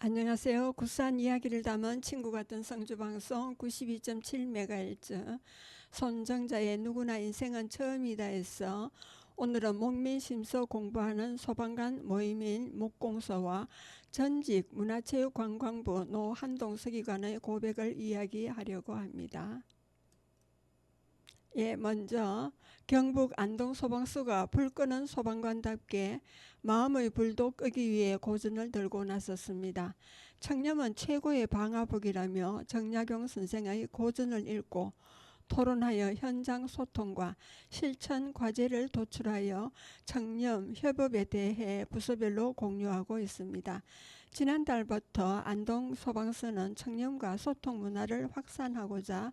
안녕하세요. 구산 이야기를 담은 친구 같은 성주방송 92.7MHz 손정자의 누구나 인생은 처음이다에서 오늘은 목민심서 공부하는 소방관 모임인 목공소와 전직 문화체육관광부 노한동서기관의 고백을 이야기하려고 합니다. 먼저 경북 안동소방서가 불 끄는 소방관답게 마음의 불도 끄기 위해 고전을 들고 나섰습니다. 청렴은 최고의 방화복이라며 정약용 선생의 고전을 읽고 토론하여 현장 소통과 실천 과제를 도출하여 청렴 협업에 대해 부서별로 공유하고 있습니다. 지난달부터 안동소방서는 청렴과 소통 문화를 확산하고자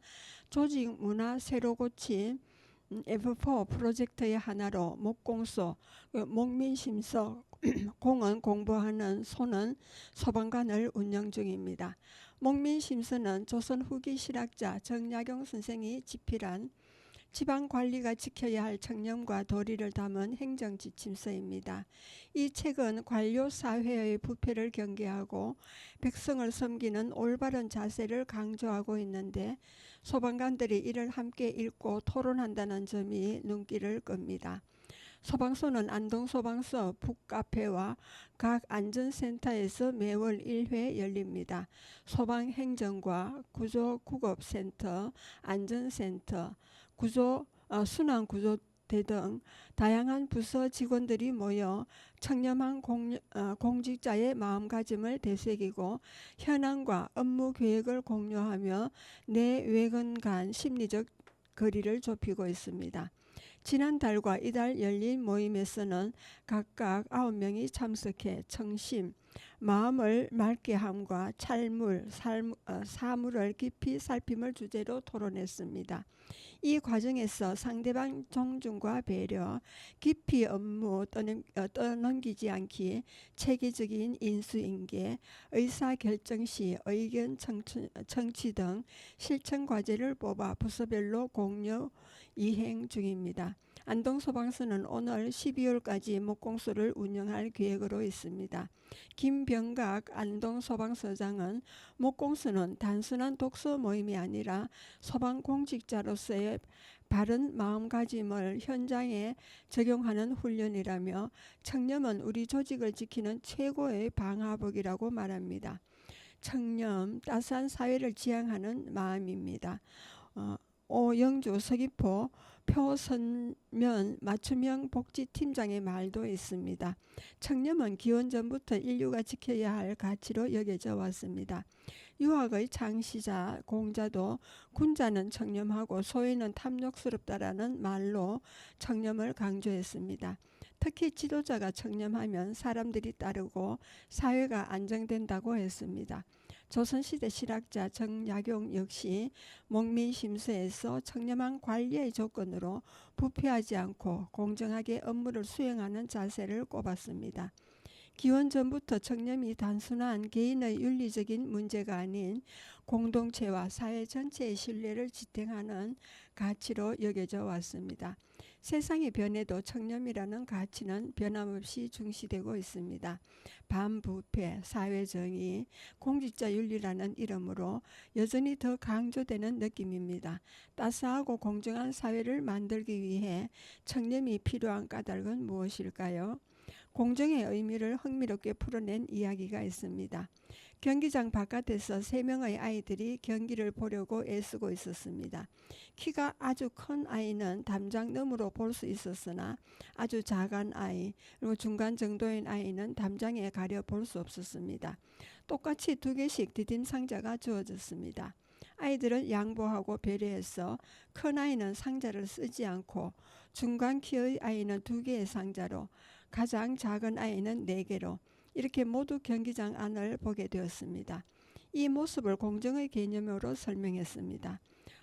조직 문화 새로 고침 F4 프로젝트의 하나로 목공소, 목민심서, 공은 공부하는 소는 소방관을 운영 중입니다. 목민심서는 조선 후기 실학자 정약용 선생이 집필한 지방관리가 지켜야 할 청렴과 도리를 담은 행정지침서입니다. 이 책은 관료사회의 부패를 경계하고 백성을 섬기는 올바른 자세를 강조하고 있는데 소방관들이 이를 함께 읽고 토론한다는 점이 눈길을 끕니다. 소방서는 안동소방서 북카페와 각 안전센터에서 매월 1회 열립니다. 소방행정과 구조구급센터, 안전센터, 순환구조대 등 다양한 부서 직원들이 모여 청렴한 공직자의 마음가짐을 되새기고 현황과 업무 계획을 공유하며 내외근 간 심리적 거리를 좁히고 있습니다. 지난달과 이달 열린 모임에서는 각각 9명이 참석해 청심, 마음을 맑게 함과 사물을 깊이 살핌을 주제로 토론했습니다. 이 과정에서 상대방 존중과 배려, 깊이 업무 떠넘기지 않기, 체계적인 인수인계, 의사결정 시 의견 청취 등 실천 과제를 뽑아 부서별로 공유 이행 중입니다. 안동소방서는 오늘 12월까지 목공소를 운영할 계획으로 있습니다. 김병각 안동소방서장은 목공소는 단순한 독서 모임이 아니라 소방공직자로서의 바른 마음가짐을 현장에 적용하는 훈련이라며 청렴은 우리 조직을 지키는 최고의 방화복이라고 말합니다. 청렴, 따스한 사회를 지향하는 마음입니다. 오영주 서귀포 표선면 맞춤형 복지팀장의 말도 있습니다. 청렴은 기원전부터 인류가 지켜야 할 가치로 여겨져 왔습니다. 유학의 창시자 공자도 군자는 청렴하고 소인은 탐욕스럽다라는 말로 청렴을 강조했습니다. 특히 지도자가 청렴하면 사람들이 따르고 사회가 안정된다고 했습니다. 조선시대 실학자 정약용 역시 목민심서에서 청렴한 관리의 조건으로 부패하지 않고 공정하게 업무를 수행하는 자세를 꼽았습니다. 기원전부터 청렴이 단순한 개인의 윤리적인 문제가 아닌 공동체와 사회 전체의 신뢰를 지탱하는 가치로 여겨져 왔습니다. 세상이 변해도 청렴이라는 가치는 변함없이 중시되고 있습니다. 반부패, 사회정의, 공직자윤리라는 이름으로 여전히 더 강조되는 느낌입니다. 따스하고 공정한 사회를 만들기 위해 청렴이 필요한 까닭은 무엇일까요? 공정의 의미를 흥미롭게 풀어낸 이야기가 있습니다. 경기장 바깥에서 3명의 아이들이 경기를 보려고 애쓰고 있었습니다. 키가 아주 큰 아이는 담장 너머로 볼 수 있었으나 아주 작은 아이, 그리고 중간 정도인 아이는 담장에 가려 볼 수 없었습니다. 똑같이 2개씩 디딤 상자가 주어졌습니다. 아이들은 양보하고 배려해서 큰 아이는 상자를 쓰지 않고 중간 키의 아이는 2개의 상자로 가장 작은 아이는 4개로 이렇게 모두 경기장 안을 보게 되었습니다. 이 모습을 공정의 개념으로 설명했습니다.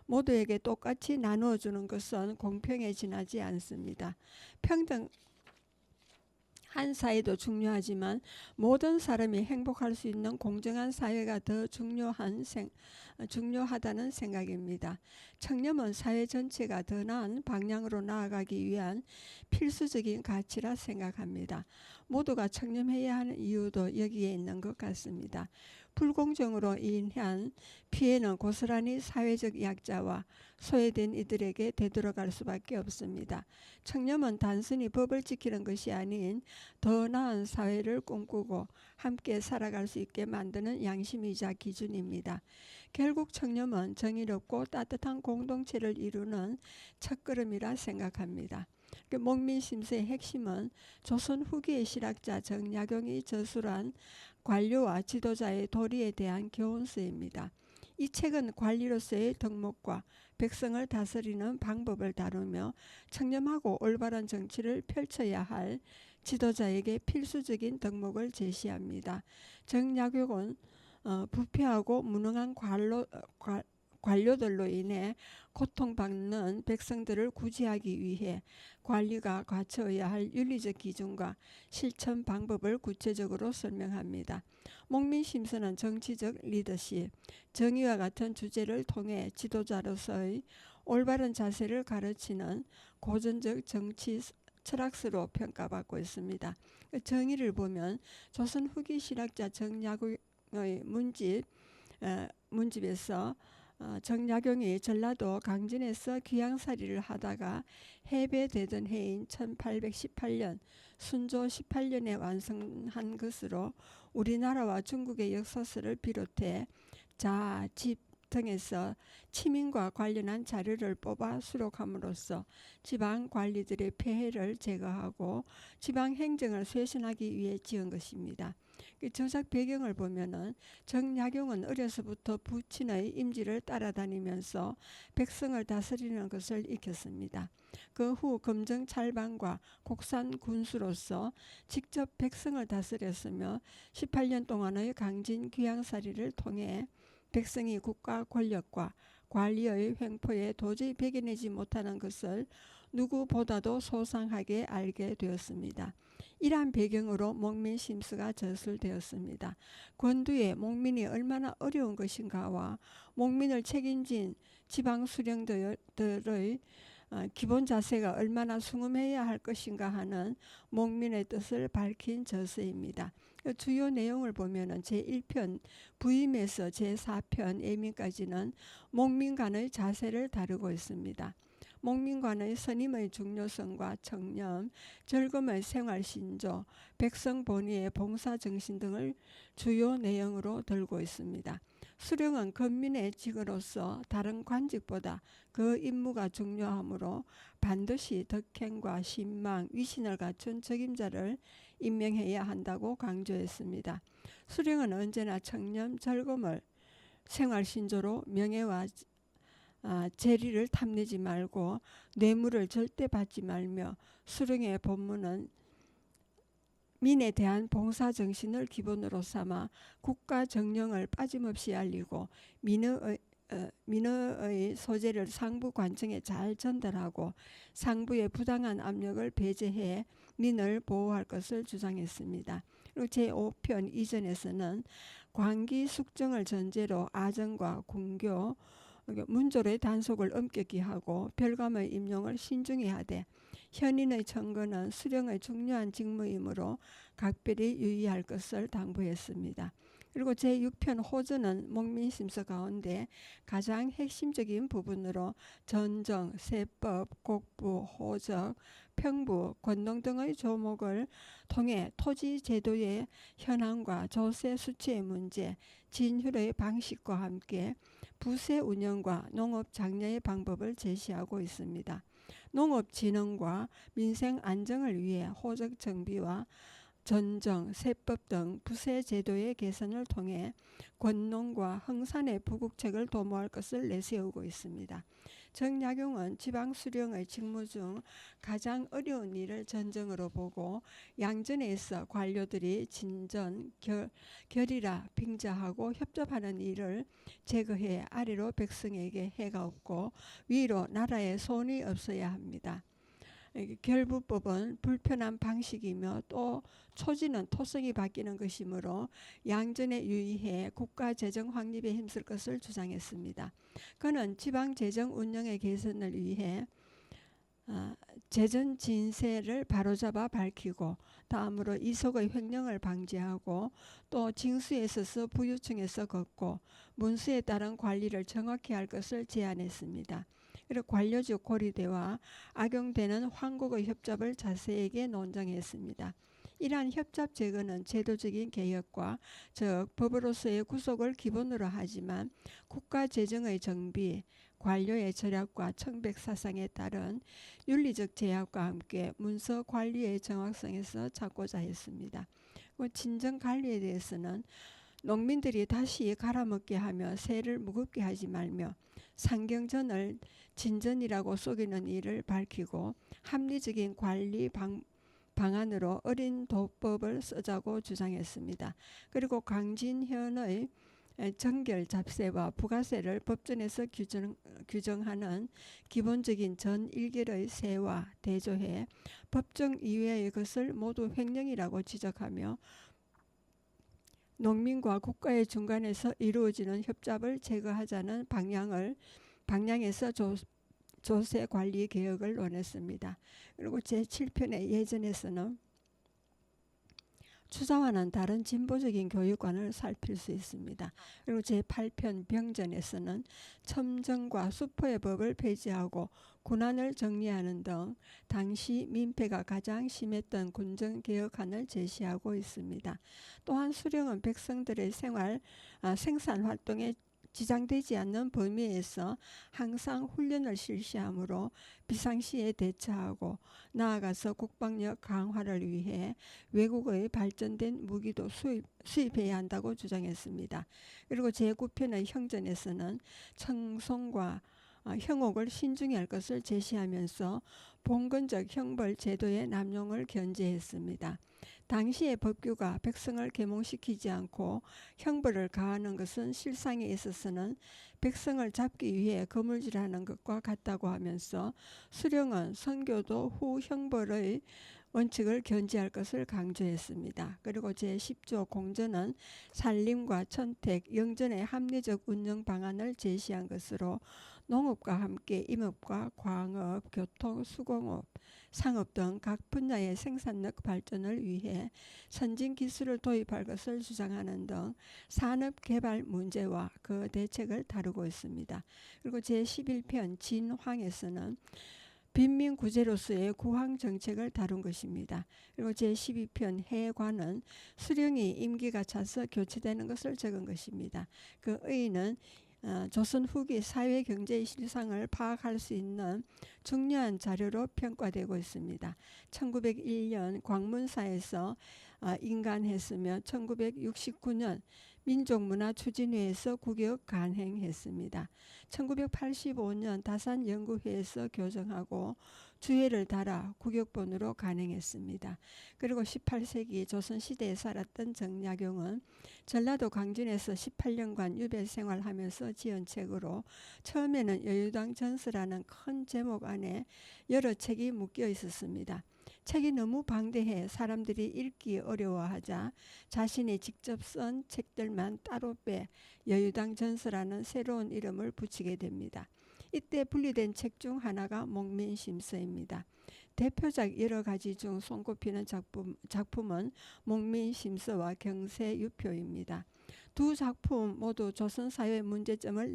모두에게 똑같이 나누어주는 것은 공평에 지나지 않습니다. 한 사회도 중요하지만 모든 사람이 행복할 수 있는 공정한 사회가 더 중요하다는 생각입니다. 청렴은 사회 전체가 더 나은 방향으로 나아가기 위한 필수적인 가치라 생각합니다. 모두가 청렴해야 하는 이유도 여기에 있는 것 같습니다. 불공정으로 인한 피해는 고스란히 사회적 약자와 소외된 이들에게 되돌아갈 수밖에 없습니다. 청렴은 단순히 법을 지키는 것이 아닌 더 나은 사회를 꿈꾸고 함께 살아갈 수 있게 만드는 양심이자 기준입니다. 결국 청렴은 정의롭고 따뜻한 공동체를 이루는 첫걸음이라 생각합니다. 목민심서의 핵심은 조선 후기의 실학자 정약용이 저술한 관료와 지도자의 도리에 대한 교훈서입니다. 이 책은 관리로서의 덕목과 백성을 다스리는 방법을 다루며 청렴하고 올바른 정치를 펼쳐야 할 지도자에게 필수적인 덕목을 제시합니다. 정약용은 부패하고 무능한 관료들로 인해 고통받는 백성들을 구제하기 위해 관리가 갖춰야 할 윤리적 기준과 실천 방법을 구체적으로 설명합니다. 목민심서는 정치적 리더십, 정의와 같은 주제를 통해 지도자로서의 올바른 자세를 가르치는 고전적 정치 철학서로 평가받고 있습니다. 정의를 보면 조선 후기 실학자 정약용의 문집에서 정약용이 전라도 강진에서 귀양살이를 하다가 해배되던 해인 1818년 순조 18년에 완성한 것으로 우리나라와 중국의 역사서를 비롯해 자, 집 등에서 치민과 관련한 자료를 뽑아 수록함으로써 지방 관리들의 폐해를 제거하고 지방 행정을 쇄신하기 위해 지은 것입니다. 저작 배경을 보면은 정약용은 어려서부터 부친의 임지를 따라다니면서 백성을 다스리는 것을 익혔습니다. 그 후 검정 찰방과 곡산 군수로서 직접 백성을 다스렸으며 18년 동안의 강진 귀양살이를 통해 백성이 국가 권력과 관리의 횡포에 도저히 배겨내지 못하는 것을 누구보다도 소상하게 알게 되었습니다. 이러한 배경으로 목민심서가 저술되었습니다. 권두에 목민이 얼마나 어려운 것인가와 목민을 책임진 지방 수령들의 기본 자세가 얼마나 숭엄해야 할 것인가 하는 목민의 뜻을 밝힌 저서입니다. 주요 내용을 보면 제1편 부임에서 제4편 예민까지는 목민간의 자세를 다루고 있습니다. 목민관의 선임의 중요성과 청렴, 절금의 생활신조, 백성 본의의 봉사정신 등을 주요 내용으로 들고 있습니다. 수령은 건민의 직으로서 다른 관직보다 그 임무가 중요하므로 반드시 덕행과 신망, 위신을 갖춘 적임자를 임명해야 한다고 강조했습니다. 수령은 언제나 청렴, 절금을 생활신조로 명예와 재리를 탐내지 말고 뇌물을 절대 받지 말며 수령의 본문은 민에 대한 봉사정신을 기본으로 삼아 국가 정령을 빠짐없이 알리고 민의의 소재를 상부 관청에 잘 전달하고 상부의 부당한 압력을 배제해 민을 보호할 것을 주장했습니다. 그리고 제5편 이전에서는 광기 숙정을 전제로 아정과 군교, 문조의 단속을 엄격히 하고 별감의 임용을 신중히 하되 현인의 청거는 수령의 중요한 직무이므로 각별히 유의할 것을 당부했습니다. 그리고 제6편 호전은 목민심서 가운데 가장 핵심적인 부분으로 전정, 세법, 곡부, 호적, 평부, 권동 등의 조목을 통해 토지 제도의 현황과 조세 수치의 문제, 진휼의 방식과 함께 부세 운영과 농업 장려의 방법을 제시하고 있습니다. 농업 진흥과 민생 안정을 위해 호적 정비와 전정, 세법 등 부세 제도의 개선을 통해 권농과 흥산의 부국책을 도모할 것을 내세우고 있습니다. 정약용은 지방 수령의 직무 중 가장 어려운 일을 전정으로 보고 양전에 있어 관료들이 진전, 결이라 빙자하고 협접하는 일을 제거해 아래로 백성에게 해가 없고 위로 나라에 손이 없어야 합니다. 결부법은 불편한 방식이며 또 초지는 토성이 바뀌는 것이므로 양전에 유의해 국가 재정 확립에 힘쓸 것을 주장했습니다. 그는 지방 재정 운영의 개선을 위해 재정 진세를 바로잡아 밝히고 다음으로 이속의 횡령을 방지하고 또 징수에 있어서 부유층에서 걷고 문수에 따른 관리를 정확히 할 것을 제안했습니다. 그리고 관료직 고리대와 악용되는 황국의 협잡을 자세하게 논정했습니다. 이러한 협잡 제거는 제도적인 개혁과 즉 법으로서의 구속을 기본으로 하지만 국가 재정의 정비, 관료의 절약과 청백 사상에 따른 윤리적 제약과 함께 문서 관리의 정확성에서 찾고자 했습니다. 진정 관리에 대해서는 농민들이 다시 갈아먹게 하며 세를 무겁게 하지 말며 상경전을 진전이라고 속이는 일을 밝히고 합리적인 관리 방안으로 어린 도법을 쓰자고 주장했습니다. 그리고 강진현의 정결 잡세와 부가세를 법전에서 규정하는 기본적인 전 1결의 세와 대조해 법정 이외의 것을 모두 횡령이라고 지적하며 농민과 국가의 중간에서 이루어지는 협잡을 제거하자는 방향에서 조세 관리 개혁을 논했습니다. 그리고 제7편의 예전에서는 추자와는 다른 진보적인 교육관을 살필 수 있습니다. 그리고 제8편 병전에서는 첨정과 수포의 법을 폐지하고 군안을 정리하는 등 당시 민폐가 가장 심했던 군정개혁안을 제시하고 있습니다. 또한 수령은 백성들의 생산활동에 지장되지 않는 범위에서 항상 훈련을 실시하므로 비상시에 대처하고 나아가서 국방력 강화를 위해 외국의 발전된 무기도 수입해야 한다고 주장했습니다. 그리고 제9편의 형전에서는 청송과 형옥을 신중히 할 것을 제시하면서 봉건적 형벌 제도의 남용을 견제했습니다. 당시의 법규가 백성을 계몽시키지 않고 형벌을 가하는 것은 실상에 있어서는 백성을 잡기 위해 거물질하는 것과 같다고 하면서 수령은 선교도 후 형벌의 원칙을 견지할 것을 강조했습니다. 그리고 제10조 공전은 산림과 천택, 영전의 합리적 운영 방안을 제시한 것으로 농업과 함께 임업과 광업, 교통, 수공업, 상업 등 각 분야의 생산력 발전을 위해 선진 기술을 도입할 것을 주장하는 등 산업 개발 문제와 그 대책을 다루고 있습니다. 그리고 제11편 진황에서는 빈민구제로서의 구황 정책을 다룬 것입니다. 그리고 제12편 해관은 수령이 임기가 차서 교체되는 것을 적은 것입니다. 그 의의는 조선 후기 사회 경제의 실상을 파악할 수 있는 중요한 자료로 평가되고 있습니다. 1901년 광문사에서 인간했으며 1969년 민족문화추진회에서 국역 간행했습니다. 1985년 다산연구회에서 교정하고 주회를 달아 국역본으로 간행했습니다. 그리고 18세기 조선시대에 살았던 정약용은 전라도 강진에서 18년간 유배생활하면서 지은 책으로 처음에는 여유당 전서라는 큰 제목 안에 여러 책이 묶여 있었습니다. 책이 너무 방대해 사람들이 읽기 어려워하자 자신이 직접 쓴 책들만 따로 빼 여유당 전서라는 새로운 이름을 붙이게 됩니다. 이때 분리된 책 중 하나가 목민심서입니다. 대표작 여러 가지 중 손꼽히는 작품은 목민심서와 경세유표입니다. 두 작품 모두 조선사회 문제점을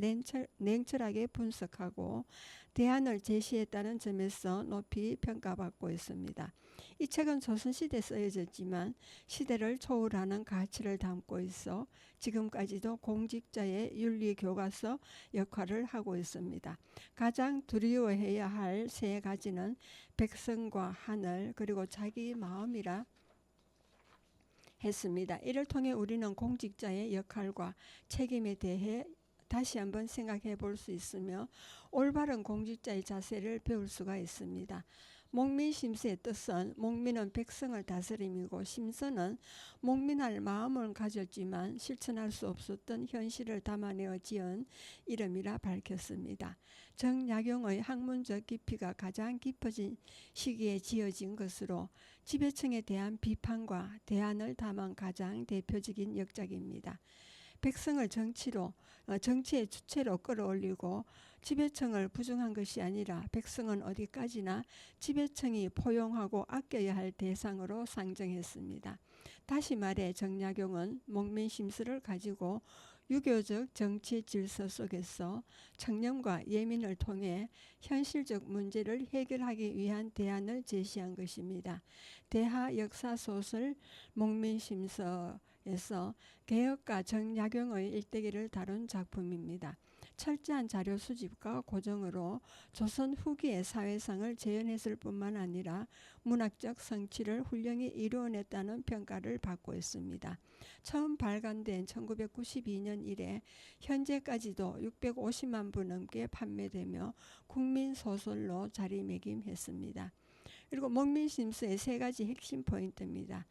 냉철하게 분석하고 대안을 제시했다는 점에서 높이 평가받고 있습니다. 이 책은 조선시대에 쓰여졌지만 시대를 초월하는 가치를 담고 있어 지금까지도 공직자의 윤리교과서 역할을 하고 있습니다. 가장 두려워해야 할 세 가지는 백성과 하늘 그리고 자기 마음이라 했습니다. 이를 통해 우리는 공직자의 역할과 책임에 대해 다시 한번 생각해 볼 수 있으며 올바른 공직자의 자세를 배울 수가 있습니다. 목민 심서의 뜻은 목민은 백성을 다스림이고 심서는 목민할 마음을 가졌지만 실천할 수 없었던 현실을 담아내어 지은 이름이라 밝혔습니다. 정약용의 학문적 깊이가 가장 깊어진 시기에 지어진 것으로 지배층에 대한 비판과 대안을 담은 가장 대표적인 역작입니다. 백성을 정치의 주체로 끌어올리고 지배층을 부정한 것이 아니라 백성은 어디까지나 지배층이 포용하고 아껴야 할 대상으로 상정했습니다. 다시 말해 정약용은 목민 심서를 가지고 유교적 정치 질서 속에서 청렴과 예민을 통해 현실적 문제를 해결하기 위한 대안을 제시한 것입니다. 대하 역사소설 목민심서에서 개혁가 정약용의 일대기를 다룬 작품입니다. 철저한 자료 수집과 고증으로 조선 후기의 사회상을 재현했을 뿐만 아니라 문학적 성취를 훌륭히 이루어냈다는 평가를 받고 있습니다. 처음 발간된 1992년 이래 현재까지도 650만 부 넘게 판매되며 국민소설로 자리매김했습니다. 그리고 목민심서의 세 가지 핵심 포인트입니다.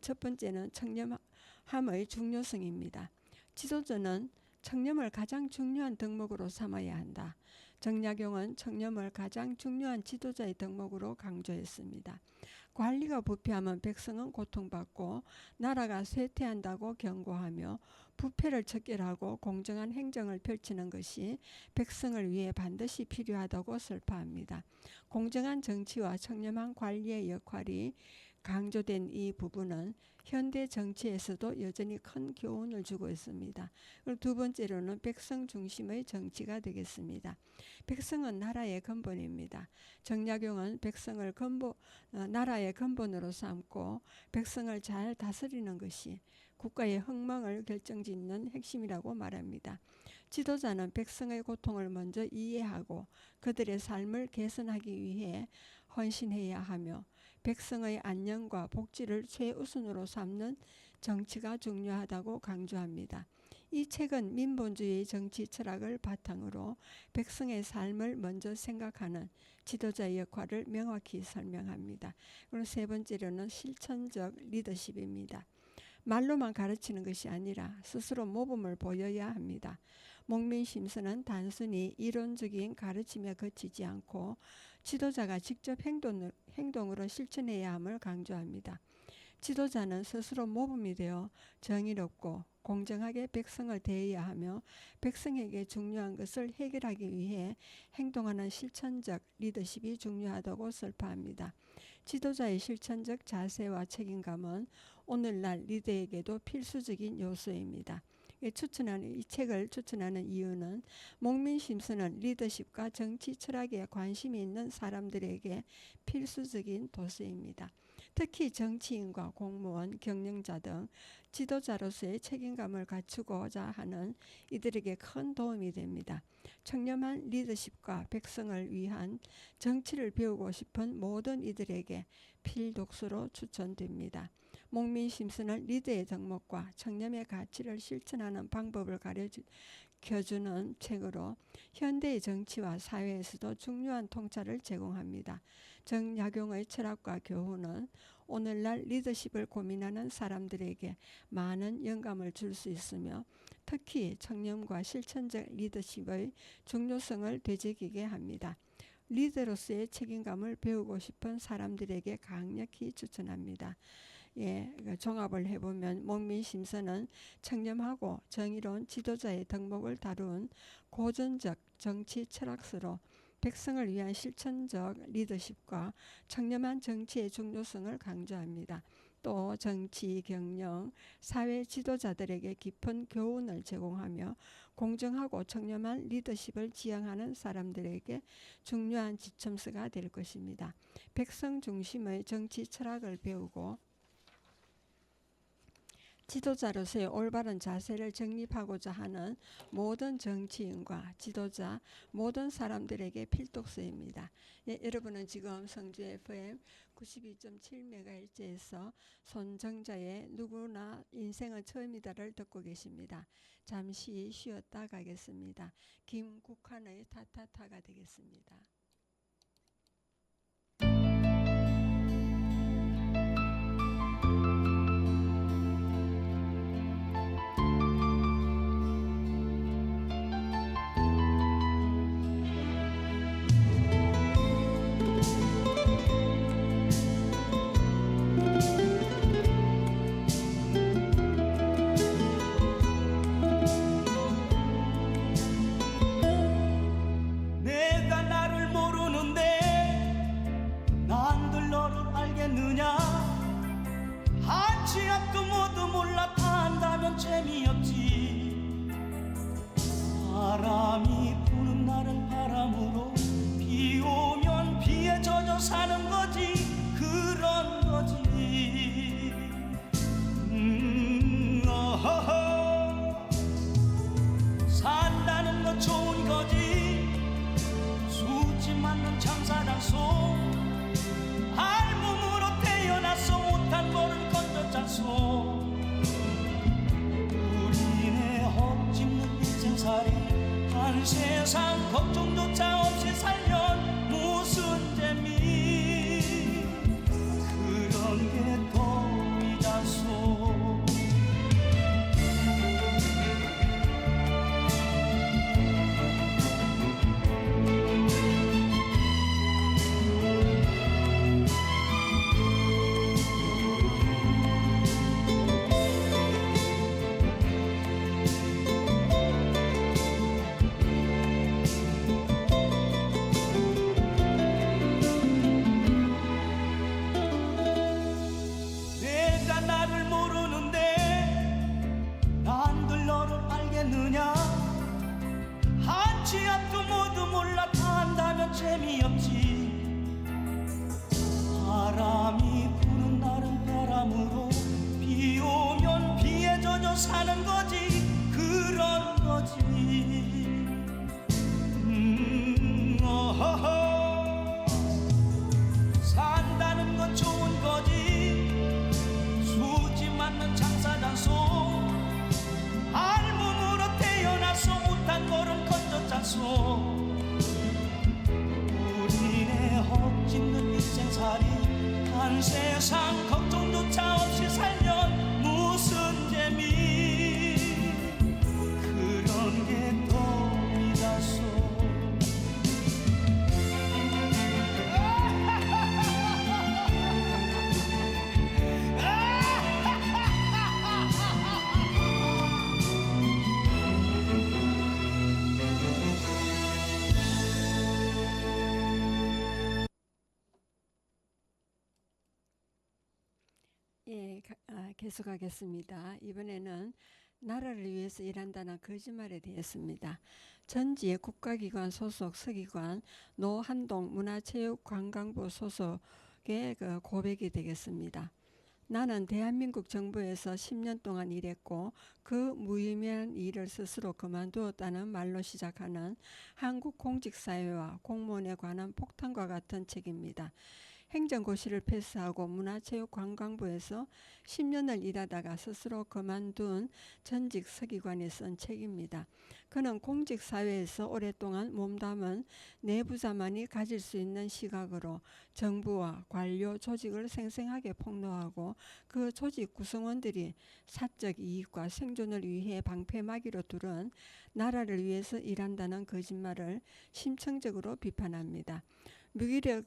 첫 번째는 청렴함의 중요성입니다. 지도자는 청렴을 가장 중요한 덕목으로 삼아야 한다. 정약용은 청렴을 가장 중요한 지도자의 덕목으로 강조했습니다. 관리가 부패하면 백성은 고통받고 나라가 쇠퇴한다고 경고하며 부패를 척결하고 공정한 행정을 펼치는 것이 백성을 위해 반드시 필요하다고 설파합니다. 공정한 정치와 청렴한 관리의 역할이 강조된 이 부분은 현대 정치에서도 여전히 큰 교훈을 주고 있습니다. 그리고 두 번째로는 백성 중심의 정치가 되겠습니다. 백성은 나라의 근본입니다. 정약용은 백성을 나라의 근본으로 삼고 백성을 잘 다스리는 것이 국가의 흥망을 결정짓는 핵심이라고 말합니다. 지도자는 백성의 고통을 먼저 이해하고 그들의 삶을 개선하기 위해 헌신해야 하며 백성의 안녕과 복지를 최우선으로 삼는 정치가 중요하다고 강조합니다. 이 책은 민본주의 정치 철학을 바탕으로 백성의 삶을 먼저 생각하는 지도자의 역할을 명확히 설명합니다. 그리고 세 번째로는 실천적 리더십입니다. 말로만 가르치는 것이 아니라 스스로 모범을 보여야 합니다. 목민심서는 단순히 이론적인 가르침에 그치지 않고 지도자가 직접 행동으로 실천해야 함을 강조합니다. 지도자는 스스로 모범이 되어 정의롭고 공정하게 백성을 대해야 하며 백성에게 중요한 것을 해결하기 위해 행동하는 실천적 리더십이 중요하다고 설파합니다. 지도자의 실천적 자세와 책임감은 오늘날 리더에게도 필수적인 요소입니다. 이 책을 추천하는 이유는 목민심서는 리더십과 정치 철학에 관심이 있는 사람들에게 필수적인 도서입니다. 특히 정치인과 공무원, 경영자 등 지도자로서의 책임감을 갖추고자 하는 이들에게 큰 도움이 됩니다. 청렴한 리더십과 백성을 위한 정치를 배우고 싶은 모든 이들에게 필독서로 추천됩니다. 목민심서는 리더의 덕목과 청렴의 가치를 실천하는 방법을 가르쳐주는 책으로 현대의 정치와 사회에서도 중요한 통찰을 제공합니다. 정약용의 철학과 교훈은 오늘날 리더십을 고민하는 사람들에게 많은 영감을 줄 수 있으며 특히 청렴과 실천적 리더십의 중요성을 되새기게 합니다. 리더로서의 책임감을 배우고 싶은 사람들에게 강력히 추천합니다. 종합을 해보면 목민심서는 청렴하고 정의로운 지도자의 덕목을 다룬 고전적 정치 철학서로 백성을 위한 실천적 리더십과 청렴한 정치의 중요성을 강조합니다. 또 정치, 경영, 사회 지도자들에게 깊은 교훈을 제공하며 공정하고 청렴한 리더십을 지향하는 사람들에게 중요한 지침서가 될 것입니다. 백성 중심의 정치 철학을 배우고 지도자로서의 올바른 자세를 정립하고자 하는 모든 정치인과 지도자, 모든 사람들에게 필독서입니다. 여러분은 지금 성주 FM 92.7MHz에서 손정자의 누구나 인생은 처음이다를 듣고 계십니다. 잠시 쉬었다 가겠습니다. 김국환의 타타타가 되겠습니다. 한 세상 걱정조차 없이 살면 무슨 재미 그런 게 도리다소. 내가 나를 모르는데 난들 너를 알겠느냐. 한치 앞도 모두 몰라 다 안다면 재미없지. 바람이 부는 날은 바람으로 비 오면 비에 젖어 사는 거지 그런 거지. 어허허. 산다는 건 좋은 거지. 수지 맞는 장사자소. 알몸으로 태어나서 못한 걸음 건졌자소. 우리네 헛짓는 인생살이 한 세상 걱정조차 없이 살면 무슨 재미 그런 게 도리다소. 계속하겠습니다. 이번에는 나라를 위해서 일한다는 거짓말에 대해서입니다. 전지의 국가기관 소속 서기관 노한동 문화체육관광부 소속의 고백이 되겠습니다. 나는 대한민국 정부에서 10년 동안 일했고 그 무의미한 일을 스스로 그만두었다는 말로 시작하는 한국 공직사회와 공무원에 관한 폭탄과 같은 책입니다. 행정고시를 패스하고 문화체육관광부에서 10년을 일하다가 스스로 그만둔 전직 서기관이 쓴 책입니다. 그는 공직사회에서 오랫동안 몸담은 내부자만이 가질 수 있는 시각으로 정부와 관료 조직을 생생하게 폭로하고 그 조직 구성원들이 사적 이익과 생존을 위해 방패막이로 두른 나라를 위해서 일한다는 거짓말을 심층적으로 비판합니다. 무기력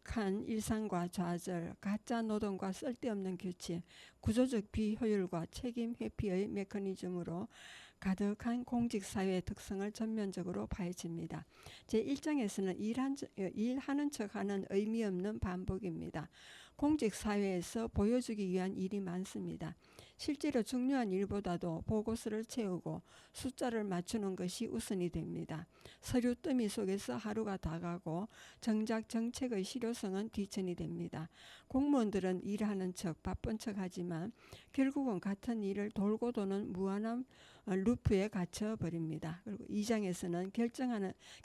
한 일상과 좌절, 가짜 노동과 쓸데없는 규칙, 구조적 비효율과 책임 회피의 메커니즘으로 가득한 공직사회의 특성을 전면적으로 파헤칩니다. 제1장에서는 일하는 척하는 의미 없는 반복입니다. 공직사회에서 보여주기 위한 일이 많습니다. 실제로 중요한 일보다도 보고서를 채우고 숫자를 맞추는 것이 우선이 됩니다. 서류 더미 속에서 하루가 다 가고 정작 정책의 실효성은 뒤처리 됩니다. 공무원들은 일하는 척 바쁜 척 하지만 결국은 같은 일을 돌고 도는 무한한 루프에 갇혀버립니다. 그리고 2장에서는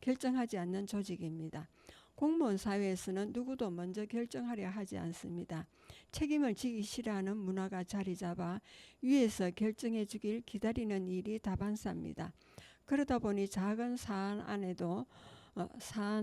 결정하지 않는 조직입니다. 공무원 사회에서는 누구도 먼저 결정하려 하지 않습니다. 책임을 지기 싫어하는 문화가 자리 잡아 위에서 결정해 주길 기다리는 일이 다반사입니다. 그러다 보니 작은 사안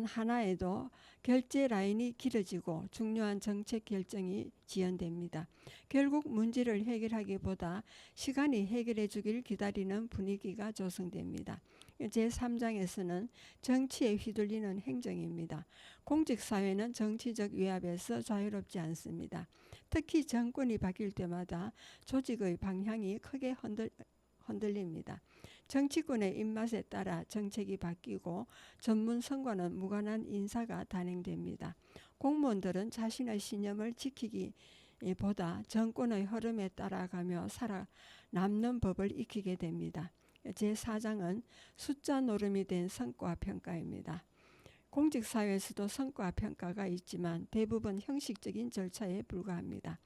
하나에도 결제 라인이 길어지고 중요한 정책 결정이 지연됩니다. 결국 문제를 해결하기보다 시간이 해결해 주길 기다리는 분위기가 조성됩니다. 제3장에서는 정치에 휘둘리는 행정입니다. 공직사회는 정치적 위압에서 자유롭지 않습니다. 특히 정권이 바뀔 때마다 조직의 방향이 크게 흔들립니다. 정치권의 입맛에 따라 정책이 바뀌고 전문 선거는 무관한 인사가 단행됩니다. 공무원들은 자신의 신념을 지키기보다 정권의 흐름에 따라가며 살아남는 법을 익히게 됩니다. 제4장은 숫자 노름이 된 성과평가입니다. 공직사회에서도 성과평가가 있지만 대부분 형식적인 절차에 불과합니다.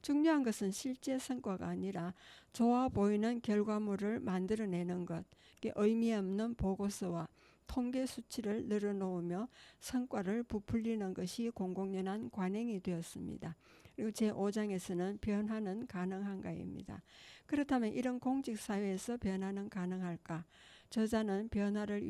중요한 것은 실제 성과가 아니라 좋아 보이는 결과물을 만들어내는 것, 의미 없는 보고서와 통계 수치를 늘어놓으며 성과를 부풀리는 것이 공공연한 관행이 되었습니다. 그리고 제5장에서는 변화는 가능한가입니다. 그렇다면 이런 공직사회에서 변화는 가능할까? 저자는 변화를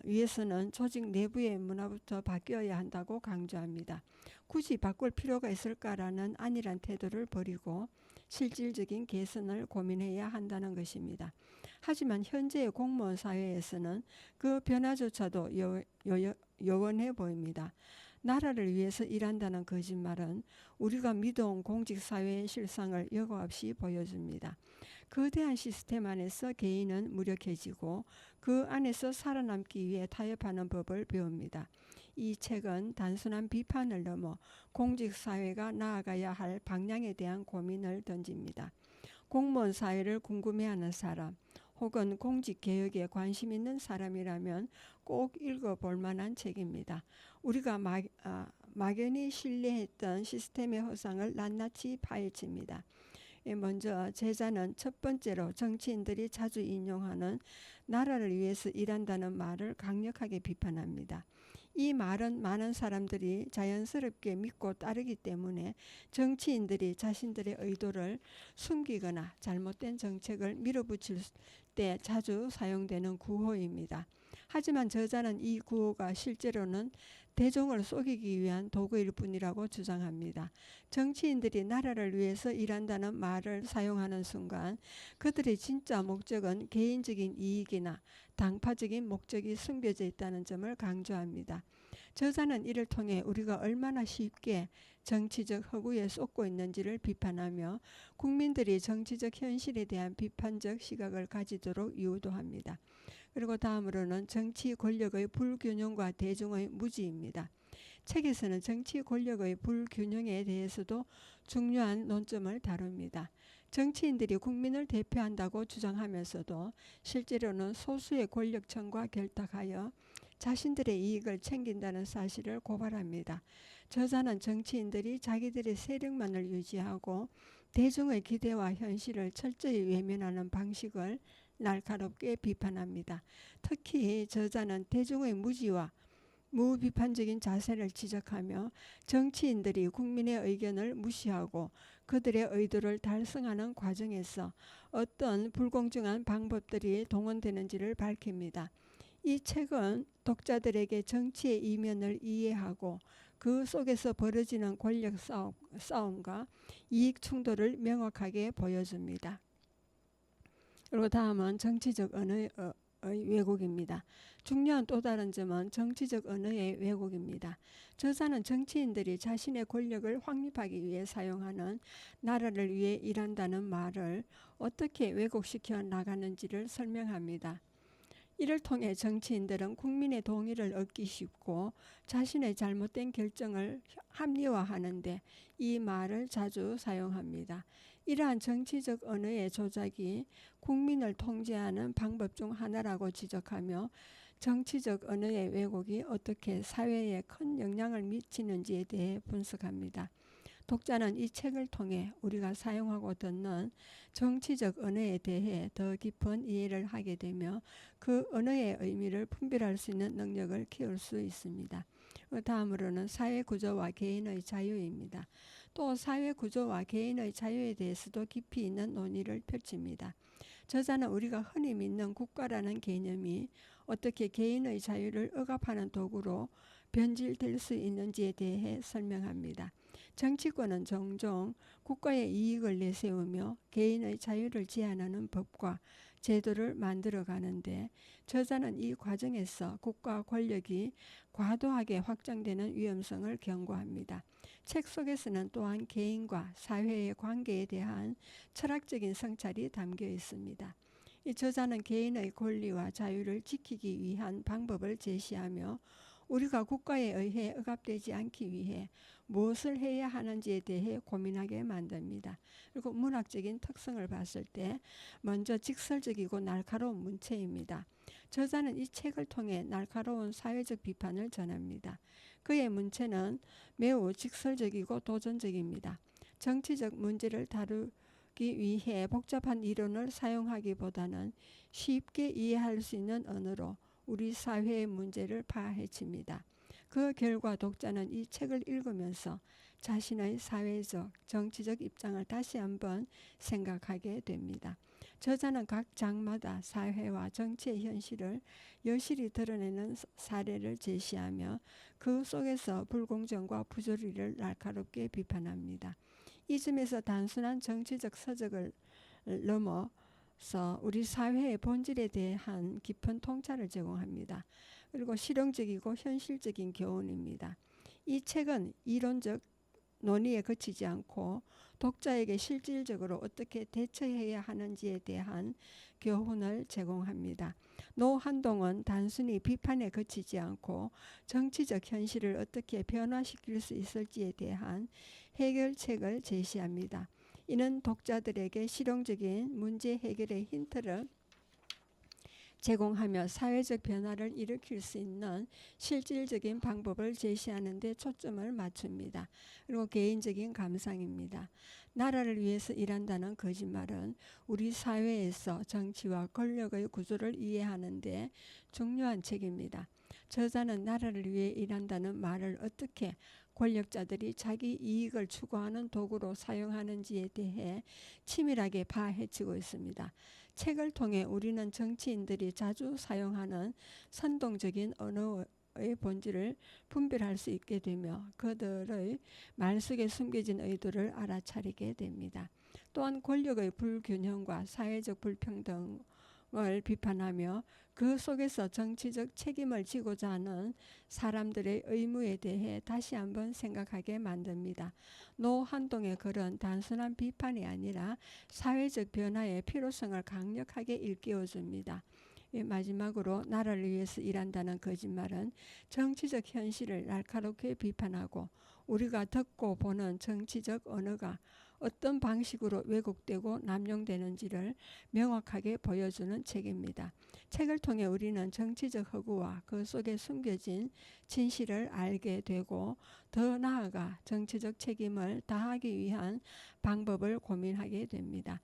위해서는 조직 내부의 문화부터 바뀌어야 한다고 강조합니다. 굳이 바꿀 필요가 있을까라는 안일한 태도를 버리고 실질적인 개선을 고민해야 한다는 것입니다. 하지만 현재의 공무원 사회에서는 그 변화조차도 요원해 보입니다. 나라를 위해서 일한다는 거짓말은 우리가 믿어온 공직사회의 실상을 여과없이 보여줍니다. 거대한 시스템 안에서 개인은 무력해지고 그 안에서 살아남기 위해 타협하는 법을 배웁니다. 이 책은 단순한 비판을 넘어 공직사회가 나아가야 할 방향에 대한 고민을 던집니다. 공무원 사회를 궁금해하는 사람 혹은 공직개혁에 관심 있는 사람이라면 꼭 읽어볼 만한 책입니다. 우리가 막연히 신뢰했던 시스템의 허상을 낱낱이 파헤칩니다. 먼저 제자는 첫 번째로 정치인들이 자주 인용하는 나라를 위해서 일한다는 말을 강력하게 비판합니다. 이 말은 많은 사람들이 자연스럽게 믿고 따르기 때문에 정치인들이 자신들의 의도를 숨기거나 잘못된 정책을 밀어붙일 때 자주 사용되는 구호입니다. 하지만 저자는 이 구호가 실제로는 대중을 속이기 위한 도구일 뿐이라고 주장합니다. 정치인들이 나라를 위해서 일한다는 말을 사용하는 순간 그들의 진짜 목적은 개인적인 이익이나 당파적인 목적이 숨겨져 있다는 점을 강조합니다. 저자는 이를 통해 우리가 얼마나 쉽게 정치적 허구에 쏟고 있는지를 비판하며 국민들이 정치적 현실에 대한 비판적 시각을 가지도록 유도합니다. 그리고 다음으로는 정치 권력의 불균형과 대중의 무지입니다. 책에서는 정치 권력의 불균형에 대해서도 중요한 논점을 다룹니다. 정치인들이 국민을 대표한다고 주장하면서도 실제로는 소수의 권력층과 결탁하여 자신들의 이익을 챙긴다는 사실을 고발합니다. 저자는 정치인들이 자기들의 세력만을 유지하고 대중의 기대와 현실을 철저히 외면하는 방식을 날카롭게 비판합니다. 특히 저자는 대중의 무지와 무비판적인 자세를 지적하며 정치인들이 국민의 의견을 무시하고 그들의 의도를 달성하는 과정에서 어떤 불공정한 방법들이 동원되는지를 밝힙니다. 이 책은 독자들에게 정치의 이면을 이해하고 그 속에서 벌어지는 권력 싸움과 이익 충돌을 명확하게 보여줍니다. 그리고 다음은 정치적 언어의 왜곡입니다. 중요한 또 다른 점은 정치적 언어의 왜곡입니다. 저자는 정치인들이 자신의 권력을 확립하기 위해 사용하는 나라를 위해 일한다는 말을 어떻게 왜곡시켜 나가는지를 설명합니다. 이를 통해 정치인들은 국민의 동의를 얻기 쉽고 자신의 잘못된 결정을 합리화하는데 이 말을 자주 사용합니다. 이러한 정치적 언어의 조작이 국민을 통제하는 방법 중 하나라고 지적하며 정치적 언어의 왜곡이 어떻게 사회에 큰 영향을 미치는지에 대해 분석합니다. 독자는 이 책을 통해 우리가 사용하고 듣는 정치적 언어에 대해 더 깊은 이해를 하게 되며 그 언어의 의미를 분별할 수 있는 능력을 키울 수 있습니다. 다음으로는 사회구조와 개인의 자유입니다. 또 사회구조와 개인의 자유에 대해서도 깊이 있는 논의를 펼칩니다. 저자는 우리가 흔히 믿는 국가라는 개념이 어떻게 개인의 자유를 억압하는 도구로 변질될 수 있는지에 대해 설명합니다. 정치권은 종종 국가의 이익을 내세우며 개인의 자유를 제한하는 법과 제도를 만들어가는데 저자는 이 과정에서 국가 권력이 과도하게 확장되는 위험성을 경고합니다. 책 속에서는 또한 개인과 사회의 관계에 대한 철학적인 성찰이 담겨 있습니다. 이 저자는 개인의 권리와 자유를 지키기 위한 방법을 제시하며 우리가 국가에 의해 억압되지 않기 위해 무엇을 해야 하는지에 대해 고민하게 만듭니다. 그리고 문학적인 특성을 봤을 때 먼저 직설적이고 날카로운 문체입니다. 저자는 이 책을 통해 날카로운 사회적 비판을 전합니다. 그의 문체는 매우 직설적이고 도전적입니다. 정치적 문제를 다루기 위해 복잡한 이론을 사용하기보다는 쉽게 이해할 수 있는 언어로 우리 사회의 문제를 파헤칩니다. 그 결과 독자는 이 책을 읽으면서 자신의 사회적, 정치적 입장을 다시 한번 생각하게 됩니다. 저자는 각 장마다 사회와 정치의 현실을 여실히 드러내는 사례를 제시하며 그 속에서 불공정과 부조리를 날카롭게 비판합니다. 이 점에서 단순한 정치적 서적을 넘어서 우리 사회의 본질에 대한 깊은 통찰을 제공합니다. 그리고 실용적이고 현실적인 교훈입니다. 이 책은 이론적 논의에 그치지 않고 독자에게 실질적으로 어떻게 대처해야 하는지에 대한 교훈을 제공합니다. 노한동은 단순히 비판에 그치지 않고 정치적 현실을 어떻게 변화시킬 수 있을지에 대한 해결책을 제시합니다. 이는 독자들에게 실용적인 문제 해결의 힌트를 제공하며 사회적 변화를 일으킬 수 있는 실질적인 방법을 제시하는 데 초점을 맞춥니다. 그리고 개인적인 감상입니다. 나라를 위해서 일한다는 거짓말은 우리 사회에서 정치와 권력의 구조를 이해하는 데 중요한 책입니다. 저자는 나라를 위해 일한다는 말을 어떻게 권력자들이 자기 이익을 추구하는 도구로 사용하는지에 대해 치밀하게 파헤치고 있습니다. 책을 통해 우리는 정치인들이 자주 사용하는 선동적인 언어의 본질을 분별할 수 있게 되며 그들의 말 속에 숨겨진 의도를 알아차리게 됩니다. 또한 권력의 불균형과 사회적 불평등을 비판하며 그 속에서 정치적 책임을 지고자 하는 사람들의 의무에 대해 다시 한번 생각하게 만듭니다. 노한동의 글은 단순한 비판이 아니라 사회적 변화의 필요성을 강력하게 일깨워줍니다. 마지막으로 나라를 위해서 일한다는 거짓말은 정치적 현실을 날카롭게 비판하고 우리가 듣고 보는 정치적 언어가 어떤 방식으로 왜곡되고 남용되는지를 명확하게 보여주는 책입니다. 책을 통해 우리는 정치적 허구와 그 속에 숨겨진 진실을 알게 되고 더 나아가 정치적 책임을 다하기 위한 방법을 고민하게 됩니다.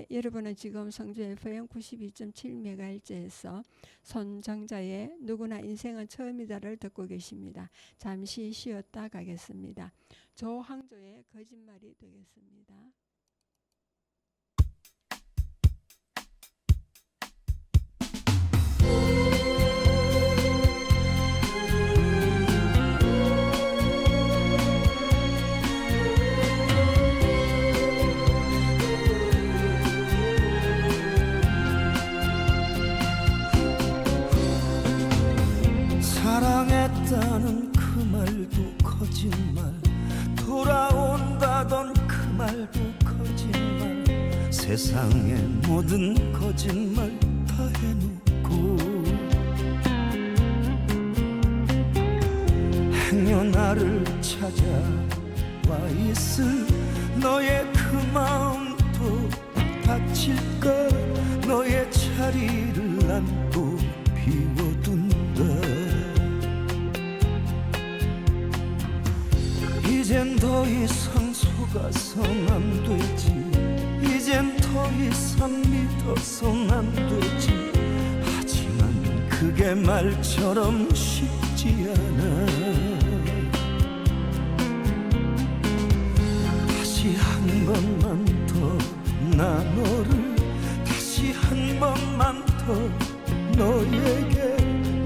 여러분은 지금 성주 FM 92.7MHz에서 손정자의 누구나 인생은 처음이다를 듣고 계십니다. 잠시 쉬었다 가겠습니다. 조항조의 거짓말이 되겠습니다. 사랑했다는 그 말도 거짓말, 돌아온다던 그 말도 거짓말, 세상의 모든 거짓말 다 해놓고 행여 나를 찾아와 있을 너의 그 마음도 다칠까, 너의 자리를 안고 비워둔다. 이젠 더 이상 속아선 안 되지, 이젠 더 이상 믿어선 안 되지. 하지만 그게 말처럼 쉽지 않아. 다시 한 번만 더 나 너를, 다시 한 번만 더 너에게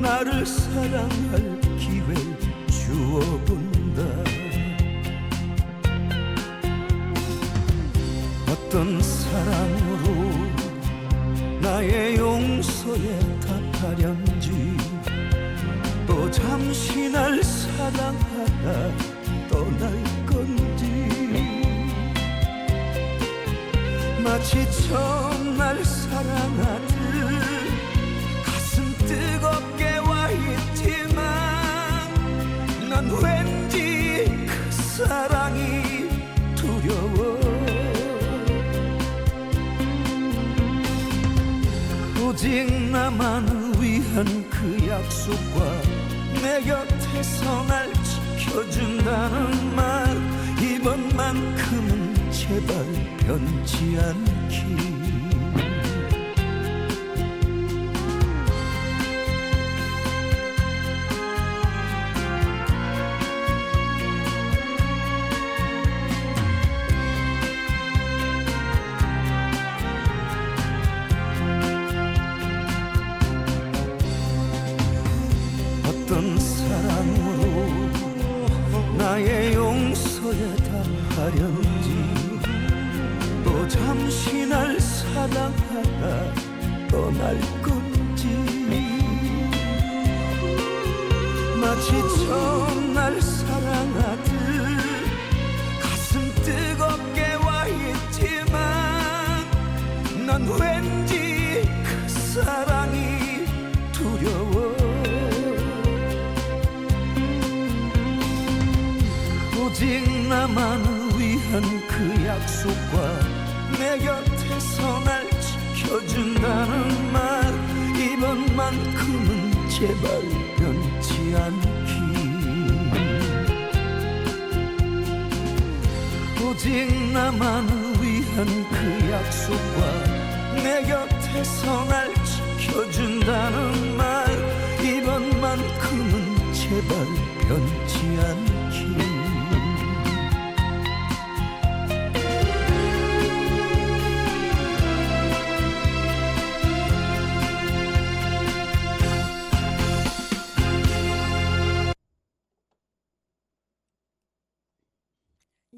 나를 사랑할 기회 주어본다. 어떤 사랑으로 나의 용서에 답하련지, 또 잠시 날 사랑하다 떠날 건지. 마치 처음 날 사랑하듯 가슴 뜨겁게 와 있지만 난 왠지 그 사랑이 두려워. 오직 나만을 위한 그 약속과 내 곁에서 날 지켜준다는 말, 이번만큼은 제발 변치 않기. 어디서에 달하련지 또 잠시 날 사랑하다 떠날 건지 마치 처음 날 사랑하듯 가슴 뜨겁게 와 있지만 난 왠지 그 사랑이 두려워 오직 나만을 위한 그 약속과 내 곁에서 날 지켜준다는 말 이번만큼은 제발 변치 않기 오직 나만을 위한 그 약속과 내 곁에서 날 지켜준다는 말 이번만큼은 제발 변치 않기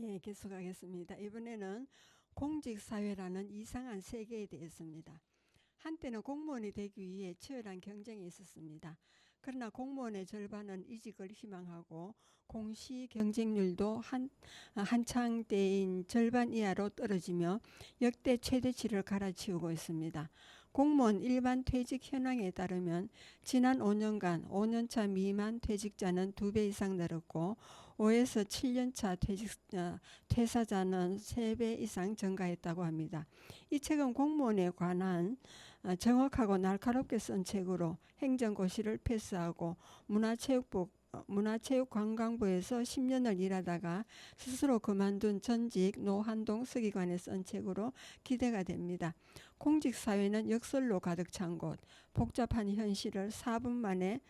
예, 계속하겠습니다. 이번에는 공직사회라는 이상한 세계에 대해서입니다. 한때는 공무원이 되기 위해 치열한 경쟁이 있었습니다. 그러나 공무원의 절반은 이직을 희망하고 공시 경쟁률도 한창 때인 절반 이하로 떨어지며 역대 최대치를 갈아치우고 있습니다. 공무원 일반 퇴직 현황에 따르면 지난 5년간 5년차 미만 퇴직자는 2배 이상 늘었고 5에서 7년차 퇴사자는 3배 이상 증가했다고 합니다. 이 책은 공무원에 관한 정확하고 날카롭게 쓴 책으로 행정고시를 패스하고 문화체육관광부에서 10년을 일하다가 스스로 그만둔 전직 노한동 서기관에 쓴 책으로 기대가 됩니다. 공직사회는 역설로 가득 찬 곳, 복잡한 현실을 4분 만에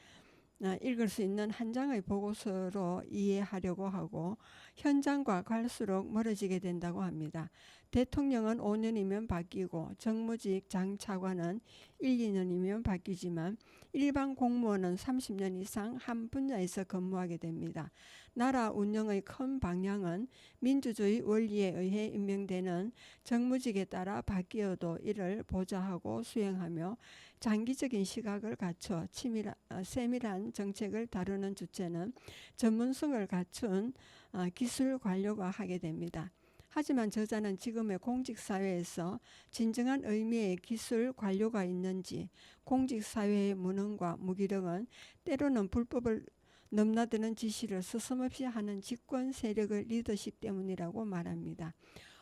읽을 수 있는 한 장의 보고서로 이해하려고 하고 현장과 갈수록 멀어지게 된다고 합니다. 대통령은 5년이면 바뀌고 정무직 장차관은 1, 2년이면 바뀌지만 일반 공무원은 30년 이상 한 분야에서 근무하게 됩니다. 나라 운영의 큰 방향은 민주주의 원리에 의해 임명되는 정무직에 따라 바뀌어도 이를 보좌하고 수행하며 장기적인 시각을 갖춰 세밀한 정책을 다루는 주체는 전문성을 갖춘 기술 관료가 하게 됩니다. 하지만 저자는 지금의 공직사회에서 진정한 의미의 기술 관료가 있는지 공직사회의 무능과 무기력은 때로는 불법을 넘나드는 지시를 서슴없이 하는 집권 세력의 리더십 때문이라고 말합니다.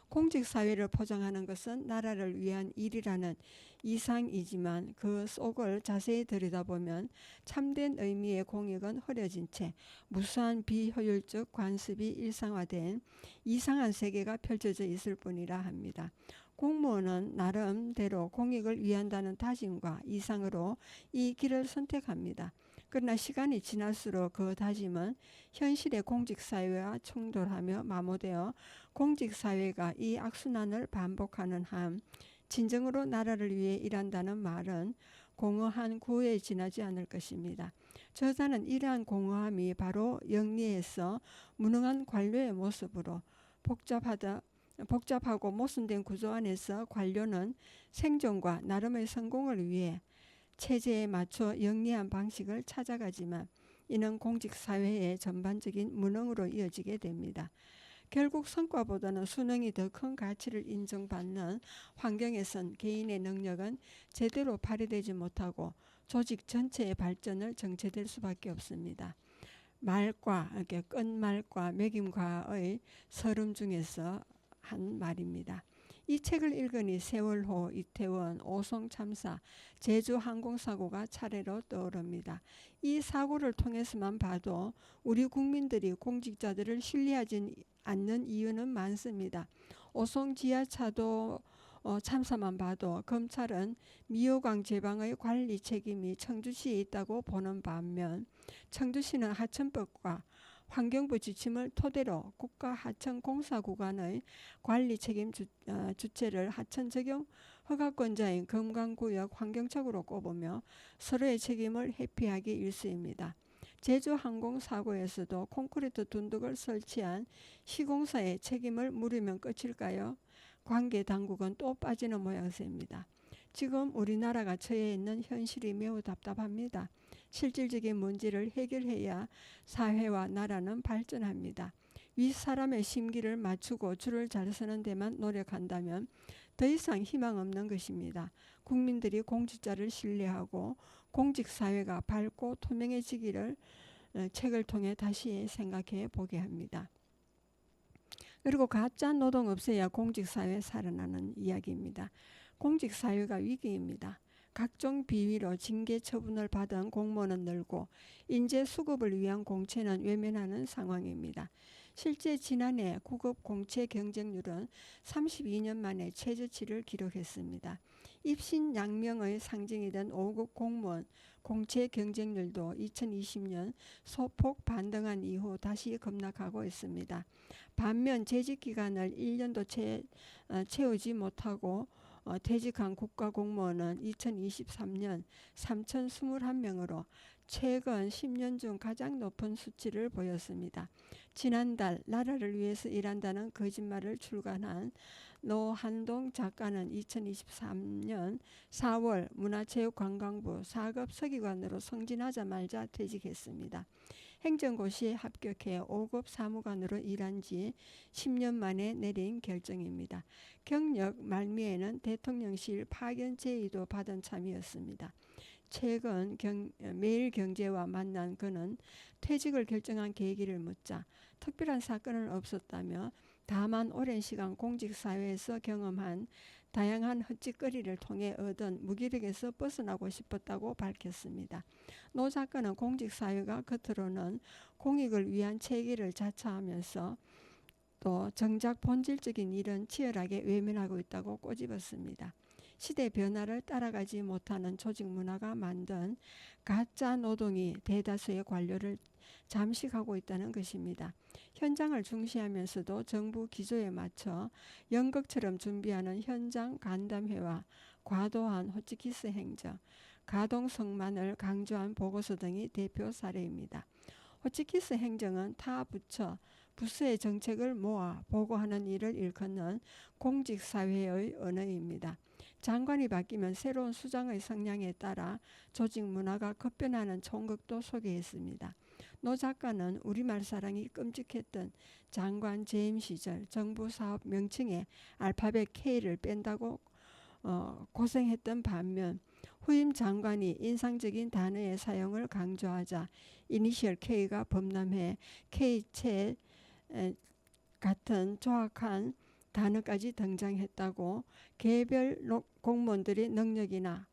공직사회를 포장하는 것은 나라를 위한 일이라는 이상이지만 그 속을 자세히 들여다보면 참된 의미의 공익은 흐려진 채 무수한 비효율적 관습이 일상화된 이상한 세계가 펼쳐져 있을 뿐이라 합니다. 공무원은 나름대로 공익을 위한다는 다짐과 이상으로 이 길을 선택합니다. 그러나 시간이 지날수록 그 다짐은 현실의 공직사회와 충돌하며 마모되어 공직사회가 이 악순환을 반복하는 한 진정으로 나라를 위해 일한다는 말은 공허한 구호에 지나지 않을 것입니다. 저자는 이러한 공허함이 바로 영리해서 무능한 관료의 모습으로 복잡하고 모순된 구조 안에서 관료는 생존과 나름의 성공을 위해 체제에 맞춰 영리한 방식을 찾아가지만 이는 공직사회의 전반적인 무능으로 이어지게 됩니다. 결국 성과보다는 수능이 더 큰 가치를 인정받는 환경에선 개인의 능력은 제대로 발휘되지 못하고 조직 전체의 발전을 정체될 수밖에 없습니다. 끝말과 매김과의 서름 중에서 한 말입니다. 이 책을 읽으니 세월호, 이태원, 오송 참사, 제주 항공사고가 차례로 떠오릅니다. 이 사고를 통해서만 봐도 우리 국민들이 공직자들을 신뢰하지 않는 이유는 많습니다. 오송 지하차도 참사만 봐도 검찰은 미호강 제방의 관리 책임이 청주시에 있다고 보는 반면 청주시는 하천법과 환경부 지침을 토대로 국가하천공사구간의 관리 책임 주체를 하천 적용 허가권자인 금강구역 환경청으로 꼽으며 서로의 책임을 회피하기 일쑤입니다. 제주 항공사고에서도 콘크리트 둔덕을 설치한 시공사의 책임을 물으면 끝일까요? 관계 당국은 또 빠지는 모양새입니다. 지금 우리나라가 처해 있는 현실이 매우 답답합니다. 실질적인 문제를 해결해야 사회와 나라는 발전합니다. 윗사람의 심기를 맞추고 줄을 잘 서는 데만 노력한다면 더 이상 희망 없는 것입니다. 국민들이 공직자를 신뢰하고 공직사회가 밝고 투명해지기를 책을 통해 다시 생각해 보게 합니다. 그리고 가짜 노동 없애야 공직사회 살아나는 이야기입니다. 공직사회가 위기입니다. 각종 비위로 징계 처분을 받은 공무원은 늘고 인재 수급을 위한 공채는 외면하는 상황입니다. 실제 지난해 구급 공채 경쟁률은 32년 만에 최저치를 기록했습니다. 입신양명의 상징이던 5급 공무원 공채 경쟁률도 2020년 소폭 반등한 이후 다시 급락하고 있습니다. 반면 재직기간을 1년도 채우지 못하고 퇴직한 국가공무원은 2023년 3,021명으로 최근 10년 중 가장 높은 수치를 보였습니다. 지난달 나라를 위해서 일한다는 거짓말을 출간한 노한동 작가는 2023년 4월 문화체육관광부 4급 서기관으로 승진하자마자 퇴직했습니다. 행정고시에 합격해 5급 사무관으로 일한 지 10년 만에 내린 결정입니다. 경력 말미에는 대통령실 파견 제의도 받은 참이었습니다. 최근 매일경제와 만난 그는 퇴직을 결정한 계기를 묻자 특별한 사건은 없었다며 다만 오랜 시간 공직사회에서 경험한 다양한 헛짓거리를 통해 얻은 무기력에서 벗어나고 싶었다고 밝혔습니다. 노 작가는 공직사회가 겉으로는 공익을 위한 체계를 자처하면서 또 정작 본질적인 일은 치열하게 외면하고 있다고 꼬집었습니다. 시대 변화를 따라가지 못하는 조직 문화가 만든 가짜 노동이 대다수의 관료를 잠식하고 있다는 것입니다. 현장을 중시하면서도 정부 기조에 맞춰 연극처럼 준비하는 현장 간담회와 과도한 호치키스 행정, 가동성만을 강조한 보고서 등이 대표 사례입니다. 호치키스 행정은 타 부서의 정책을 모아 보고하는 일을 일컫는 공직사회의 언어입니다. 장관이 바뀌면 새로운 수장의 성향에 따라 조직 문화가 급변하는 총극도 소개했습니다. 노 작가는 우리말 사랑이 끔찍했던 장관 재임 시절 정부 사업 명칭에 알파벳 K를 뺀다고 고생했던 반면 후임 장관이 인상적인 단어의 사용을 강조하자 이니셜 K가 범람해 K체 같은 조악한 단어까지 등장했다고 개별 공무원들의 능력이나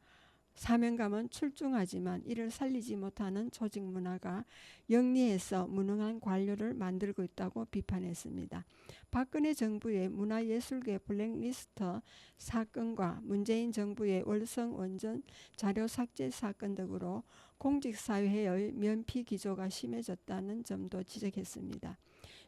사명감은 출중하지만 이를 살리지 못하는 조직 문화가 영리해서 무능한 관료를 만들고 있다고 비판했습니다. 박근혜 정부의 문화예술계 블랙리스트 사건과 문재인 정부의 월성 원전 자료 삭제 사건 등으로 공직사회의 면피 기조가 심해졌다는 점도 지적했습니다.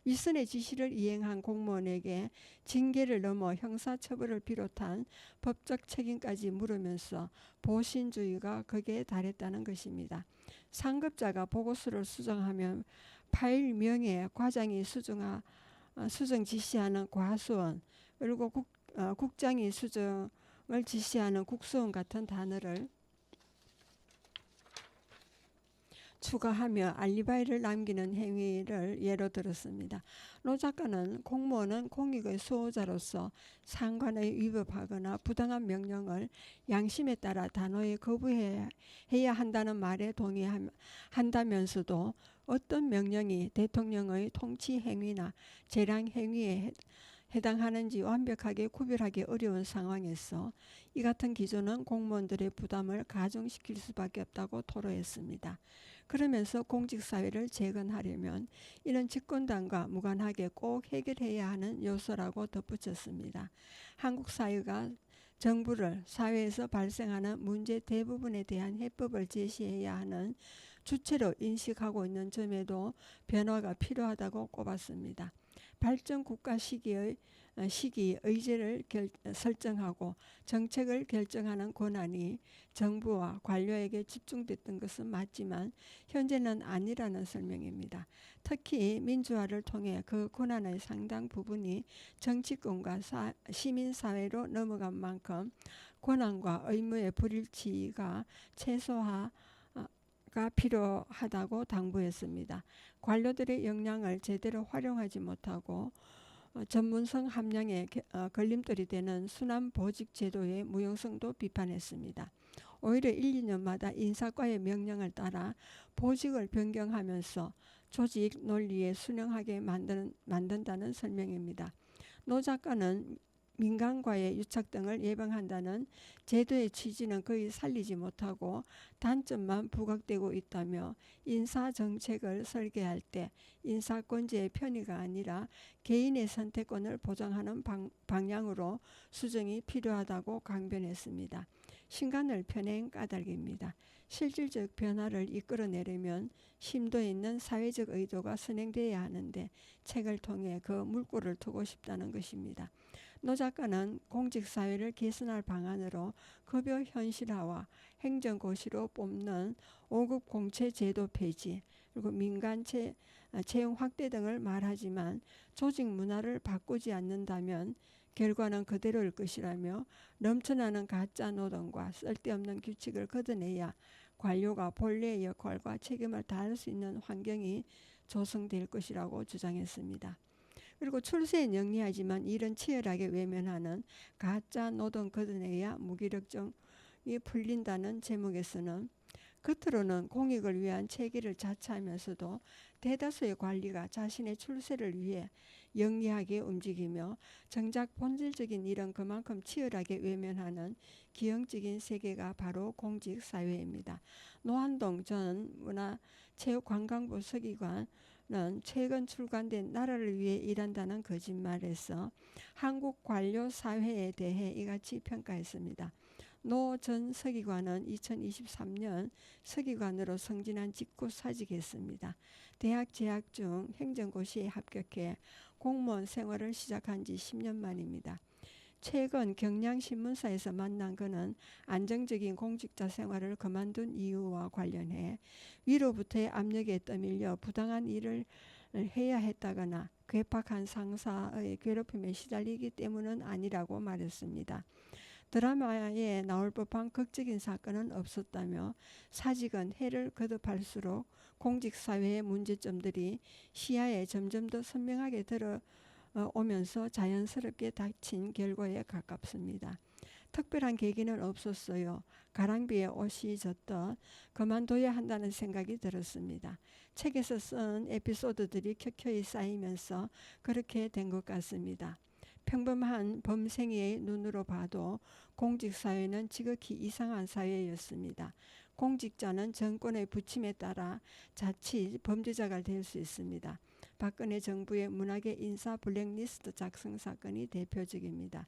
윗선의 지시를 이행한 공무원에게 징계를 넘어 형사처벌을 비롯한 법적 책임까지 물으면서 보신주의가 극에 달했다는 것입니다. 상급자가 보고서를 수정하면 파일명에 과장이 수정 지시하는 과수원 그리고 국장이 수정을 지시하는 국수원 같은 단어를 추가하며 알리바이를 남기는 행위를 예로 들었습니다. 노 작가는 공무원은 공익의 수호자로서 상관에 위법하거나 부당한 명령을 양심에 따라 단호히 거부해야 한다는 말에 동의한다면서도 어떤 명령이 대통령의 통치 행위나 재량 행위에 해당하는지 완벽하게 구별하기 어려운 상황에서 이 같은 기조는 공무원들의 부담을 가중시킬 수밖에 없다고 토로했습니다. 그러면서 공직사회를 재건하려면 이런 집권당과 무관하게 꼭 해결해야 하는 요소라고 덧붙였습니다. 한국 사회가 정부를 사회에서 발생하는 문제 대부분에 대한 해법을 제시해야 하는 주체로 인식하고 있는 점에도 변화가 필요하다고 꼽았습니다. 발전 국가 시기의 시기 의제를 설정하고 정책을 결정하는 권한이 정부와 관료에게 집중됐던 것은 맞지만 현재는 아니라는 설명입니다. 특히 민주화를 통해 그 권한의 상당 부분이 정치권과 시민사회로 넘어간 만큼 권한과 의무의 불일치가 최소화가 필요하다고 당부했습니다. 관료들의 역량을 제대로 활용하지 못하고 전문성 함량에 걸림돌이 되는 순환보직 제도의 무용성도 비판했습니다. 오히려 1, 2년마다 인사과의 명령을 따라 보직을 변경하면서 조직 논리에 순응하게 만든다는 설명입니다. 노 작가는 민간과의 유착 등을 예방한다는 제도의 취지는 거의 살리지 못하고 단점만 부각되고 있다며 인사정책을 설계할 때 인사권자의 편의가 아니라 개인의 선택권을 보장하는 방향으로 수정이 필요하다고 강변했습니다. 신간을 펴낸 까닭입니다. 실질적 변화를 이끌어내려면 심도 있는 사회적 의도가 선행되어야 하는데 책을 통해 그 물꼬를 트고 싶다는 것입니다. 노 작가는 공직사회를 개선할 방안으로 급여 현실화와 행정고시로 뽑는 5급 공채 제도 폐지, 그리고 민간 채용 확대 등을 말하지만 조직 문화를 바꾸지 않는다면 결과는 그대로일 것이라며 넘쳐나는 가짜 노동과 쓸데없는 규칙을 걷어내야 관료가 본래의 역할과 책임을 다할 수 있는 환경이 조성될 것이라고 주장했습니다. 그리고 출세에 영리하지만 일은 치열하게 외면하는 가짜 노동 걷어내야 무기력증이 풀린다는 제목에서는 겉으로는 공익을 위한 체계를 자처하면서도 대다수의 관리가 자신의 출세를 위해 영리하게 움직이며 정작 본질적인 일은 그만큼 치열하게 외면하는 기형적인 세계가 바로 공직사회입니다. 노한동 전 문화체육관광부 서기관은 최근 출간된 나라를 위해 일한다는 거짓말에서 한국 관료 사회에 대해 이같이 평가했습니다. 노 전 서기관은 2023년 서기관으로 승진한 직후 사직했습니다. 대학 재학 중 행정고시에 합격해 공무원 생활을 시작한 지 10년 만입니다. 최근 경향신문사에서 만난 그는 안정적인 공직자 생활을 그만둔 이유와 관련해 위로부터의 압력에 떠밀려 부당한 일을 해야 했다거나 괴팍한 상사의 괴롭힘에 시달리기 때문은 아니라고 말했습니다. 드라마에 나올 법한 극적인 사건은 없었다며 사직은 해를 거듭할수록 공직사회의 문제점들이 시야에 점점 더 선명하게 들어오면서 자연스럽게 닥친 결과에 가깝습니다. 특별한 계기는 없었어요. 가랑비에 옷이 젖듯 그만둬야 한다는 생각이 들었습니다. 책에서 쓴 에피소드들이 켜켜이 쌓이면서 그렇게 된 것 같습니다. 평범한 범생이의 눈으로 봐도 공직사회는 지극히 이상한 사회였습니다. 공직자는 정권의 부침에 따라 자칫 범죄자가 될 수 있습니다. 박근혜 정부의 문학의 인사 블랙리스트 작성 사건이 대표적입니다.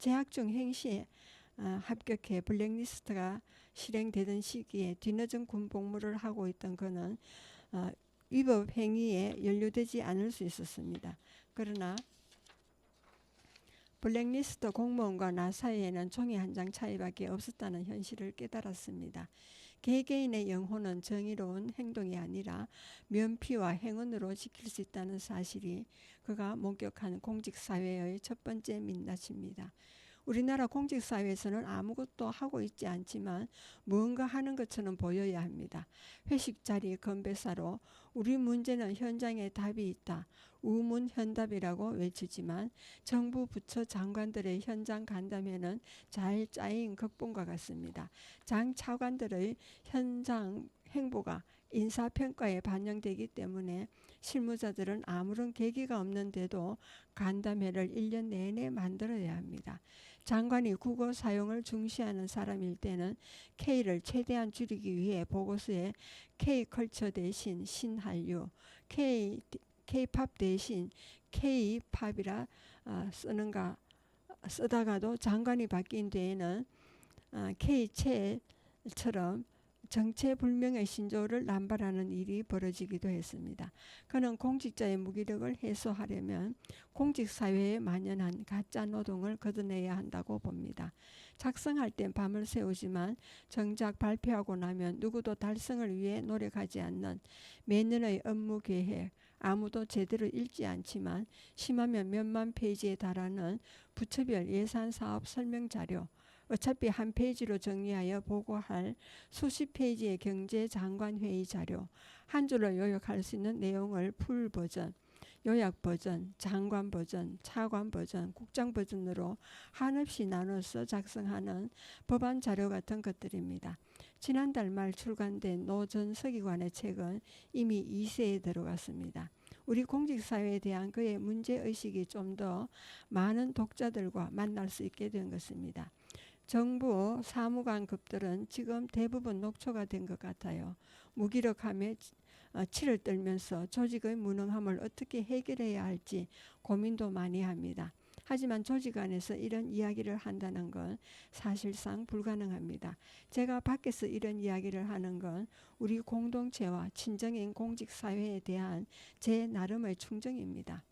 재학 중 행시에 합격해 블랙리스트가 실행되던 시기에 뒤늦은 군복무를 하고 있던 그는 위법 행위에 연루되지 않을 수 있었습니다. 그러나 블랙리스트 공무원과 나 사이에는 종이 한 장 차이밖에 없었다는 현실을 깨달았습니다. 개개인의 영혼은 정의로운 행동이 아니라 면피와 행운으로 지킬 수 있다는 사실이 그가 목격한 공직사회의 첫 번째 민낯입니다. 우리나라 공직사회에서는 아무것도 하고 있지 않지만 무언가 하는 것처럼 보여야 합니다. 회식 자리 건배사로 우리 문제는 현장에 답이 있다. 우문현답이라고 외치지만 정부 부처 장관들의 현장 간담회는 잘 짜인 극본과 같습니다. 장 차관들의 현장 행보가 인사평가에 반영되기 때문에 실무자들은 아무런 계기가 없는데도 간담회를 1년 내내 만들어야 합니다. 장관이 국어 사용을 중시하는 사람일 때는 K를 최대한 줄이기 위해 보고서에 K컬처 대신 신한류, K팝 대신 K팝이라 쓰다가도 장관이 바뀐 뒤에는 K체처럼 정체불명의 신조를 남발하는 일이 벌어지기도 했습니다. 그는 공직자의 무기력을 해소하려면 공직사회에 만연한 가짜 노동을 걷어내야 한다고 봅니다. 작성할 땐 밤을 새우지만 정작 발표하고 나면 누구도 달성을 위해 노력하지 않는 매년의 업무 계획, 아무도 제대로 읽지 않지만 심하면 몇만 페이지에 달하는 부처별 예산 사업 설명 자료, 어차피 한 페이지로 정리하여 보고할 수십 페이지의 경제장관회의 자료, 한 줄로 요약할 수 있는 내용을 풀 버전, 요약 버전, 장관 버전, 차관 버전, 국장 버전으로 한없이 나눠서 작성하는 법안 자료 같은 것들입니다. 지난달 말 출간된 노 전 서기관의 책은 이미 2세에 들어갔습니다. 우리 공직사회에 대한 그의 문제의식이 좀 더 많은 독자들과 만날 수 있게 된 것입니다. 정부 사무관급들은 지금 대부분 녹초가 된 것 같아요. 무기력함에 치를 떨면서 조직의 무능함을 어떻게 해결해야 할지 고민도 많이 합니다. 하지만 조직 안에서 이런 이야기를 한다는 건 사실상 불가능합니다. 제가 밖에서 이런 이야기를 하는 건 우리 공동체와 친정인 공직사회에 대한 제 나름의 충정입니다.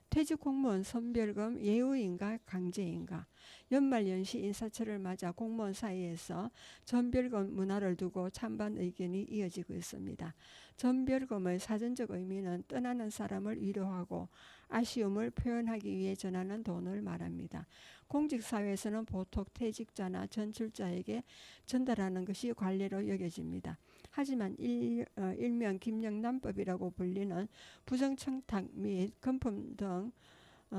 퇴직 공무원 선별금 예우인가 강제인가? 연말연시 인사철을 맞아 공무원 사이에서 전별금 문화를 두고 찬반 의견이 이어지고 있습니다. 전별금의 사전적 의미는 떠나는 사람을 위로하고 아쉬움을 표현하기 위해 전하는 돈을 말합니다. 공직사회에서는 보통 퇴직자나 전출자에게 전달하는 것이 관례로 여겨집니다. 하지만 일명 김영란법이라고 불리는 부정청탁 및 금품 등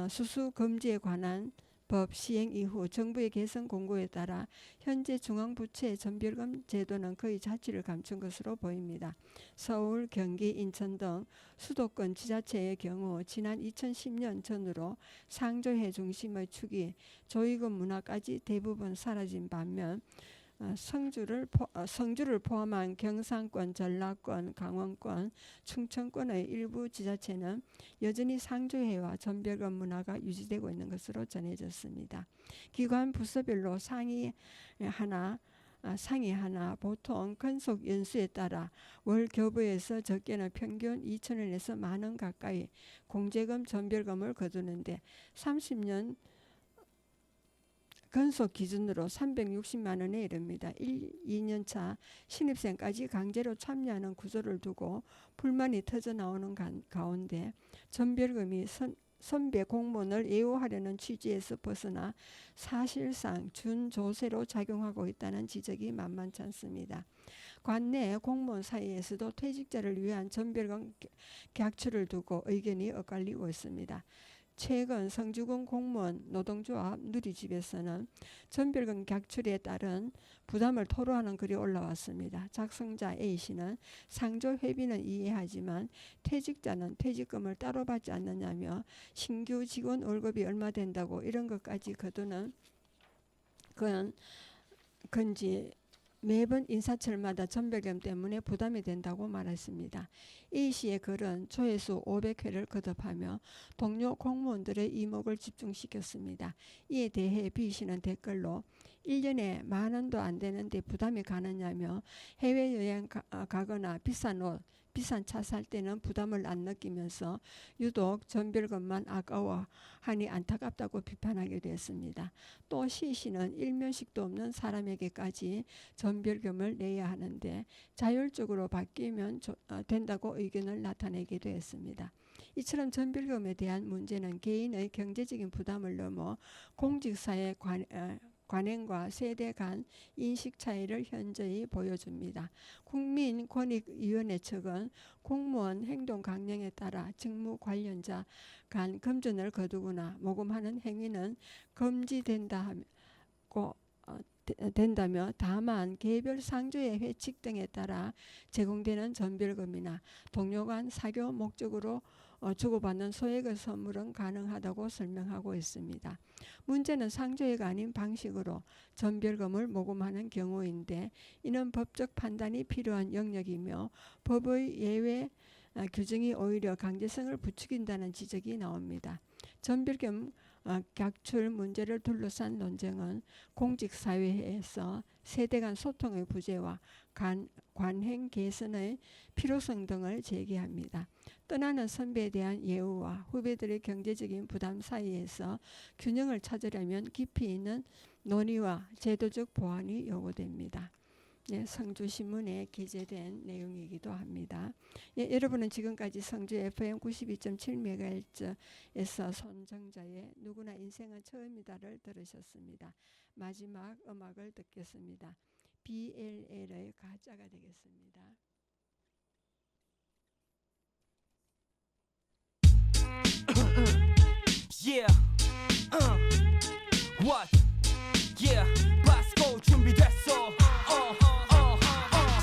수수 금지에 관한 법 시행 이후 정부의 개선 공고에 따라 현재 중앙부처의 전별금 제도는 거의 자취를 감춘 것으로 보입니다. 서울, 경기, 인천 등 수도권 지자체의 경우 지난 2010년 전후로 상조회 중심의 축이 조의금 문화까지 대부분 사라진 반면 성주를 포함한 경상권, 전라권, 강원권, 충청권의 일부 지자체는 여전히 상조회와 전별금 문화가 유지되고 있는 것으로 전해졌습니다. 기관 부서별로 상위 하나, 보통 근속 연수에 따라 월 교부에서 적게는 평균 2,000원에서 만원 가까이 공제금, 전별금을 거두는데 30년 근속 기준으로 360만 원에 이릅니다. 2년차 신입생까지 강제로 참여하는 구조를 두고 불만이 터져나오는 가운데 전별금이 선배 공무원을 예우하려는 취지에서 벗어나 사실상 준조세로 작용하고 있다는 지적이 만만치 않습니다. 관내 공무원 사이에서도 퇴직자를 위한 전별금 객출을 두고 의견이 엇갈리고 있습니다. 최근 성주군 공무원 노동조합 누리집에서는 전별금 객출에 따른 부담을 토로하는 글이 올라왔습니다. 작성자 A씨는 상조 회비는 이해하지만 퇴직자는 퇴직금을 따로 받지 않느냐며 신규 직원 월급이 얼마 된다고 이런 것까지 거두는 건지 매번 인사철마다 전별금 때문에 부담이 된다고 말했습니다. A씨의 글은 조회수 500회를 거듭하며 동료 공무원들의 이목을 집중시켰습니다. 이에 대해 B씨는 댓글로 1년에 10,000원도 안 되는데 부담이 가느냐며 해외여행 가거나 비싼 옷, 비싼 차 살 때는 부담을 안 느끼면서 유독 전별금만 아까워하니 안타깝다고 비판하기도 했습니다. 또 C씨는 일면식도 없는 사람에게까지 전별금을 내야 하는데 자율적으로 바뀌면 된다고 의견을 나타내기도 했습니다. 이처럼 전별금에 대한 문제는 개인의 경제적인 부담을 넘어 공직사회 관행과 세대 간 인식 차이를 현저히 보여줍니다. 국민권익위원회 측은 공무원 행동 강령에 따라 직무 관련자 간 금전을 거두거나 모금하는 행위는 금지된다며 다만 개별 상조의 회칙 등에 따라 제공되는 전별금이나 동료 간 사교 목적으로 주고받는 소액의 선물은 가능하다고 설명하고 있습니다. 문제는 상조회가 아닌 방식으로 전별금을 모금하는 경우인데 이는 법적 판단이 필요한 영역이며 법의 예외 규정이 오히려 강제성을 부추긴다는 지적이 나옵니다. 전별금 각출 문제를 둘러싼 논쟁은 공직사회에서 세대 간 소통의 부재와 관행 개선의 필요성 등을 제기합니다. 떠나는 선배에 대한 예우와 후배들의 경제적인 부담 사이에서 균형을 찾으려면 깊이 있는 논의와 제도적 보완이 요구됩니다. 예, 성주신문에 게재된 내용이기도 합니다. 예, 여러분은 지금까지 성주 FM 92.7MHz에서 손정자의 누구나 인생은 처음이다를 들으셨습니다. 마지막 음악을 듣겠습니다. BLL의 가짜가 되겠습니다. Yeah. What? Yeah. 바스코 준비됐어.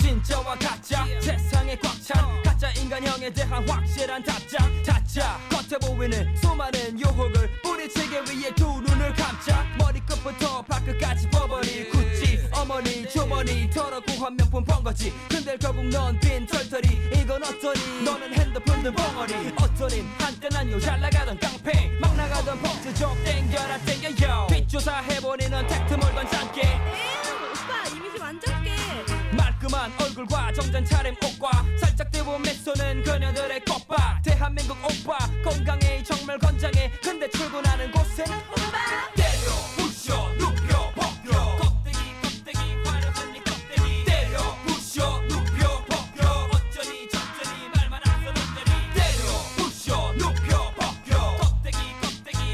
진짜와 가짜 세상에 꽉 찬 가짜 인간형에 대한 확실한 답장 타짜 겉에 보이는 수많은 유혹을 뿌리치기 위해 두 눈을 감자 머리끝부터 발끝까지 퍼버리 구찌 어머니 주머니 더럽고 화면폰 번거지 근데 결국 넌 빈 털털이 이건 어떠니 너는 핸드폰은 벙어리 어떠니 한때 난 요 잘나가던 깡패 막 나가던 펑스족 땡겨라 땡겨요 뒷조사 해보니 넌 택트 몰던 짠게 오빠 이미지 완전 깨 말끔한 얼굴과 정장 차림 옷과 살짝 떼본 미소는 그녀들의 꽃바 대한민국 오빠 건강해 정말 건장해 근데 출근하는 곳은 오빠 때려 부셔 눕혀 벗겨 껍데기 화려한 네 껍데기 때려 부셔 눕혀 벗겨 어쩌니 저쩌니 말만 안 써놓더니 때려 부셔 눕혀 벗겨 껍데기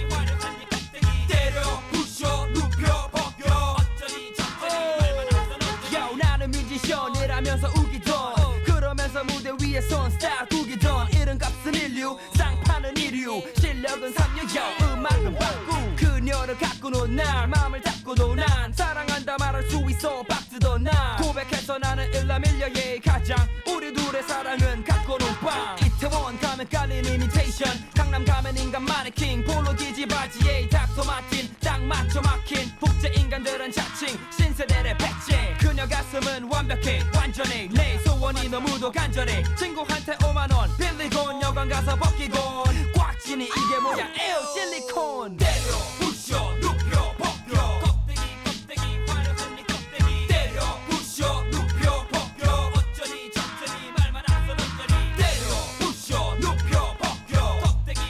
화려한 네 껍데기 때려 부셔 눕혀 벗겨 어쩌니 저쩌니 말만 안 써놓더니 야 나는 뮤지션이라면서 우기던 그러면서 무대 위에 선 스타 구기던 이름값은 인류 쌍파는 이류 실력은 3류 음악은 바꾸 그녀를 갖고는 날 마음을 닫고도 난 사랑한다 말할 수 있어 박스도 나 고백해서 나는 일라밀려의 가장 우리 둘의 사랑은 갖고는 빵 이태원 가면 깔린 이미테이션 강남 가면 인간 마네킹 폴로 기지 바지에 닥터 마틴 딱 맞춰 막힌 국제 인간들은 자칭 신세대의 백제 그녀 가슴은 완벽해 완전해 내 소원이 너무도 간절해 친구한테 5만원 빌리곤 여관 가서 벗기곤 꽉 찌니 이게 뭐야 에어 실리콘 때려 부셔 눕혀 벗겨 껍데기 화려한 네 껍데기 때려 부셔 눕혀 벗겨 어쩌니 저쩌니 말만 안 써놓더니 때려 부셔 눕혀 벗겨 껍데기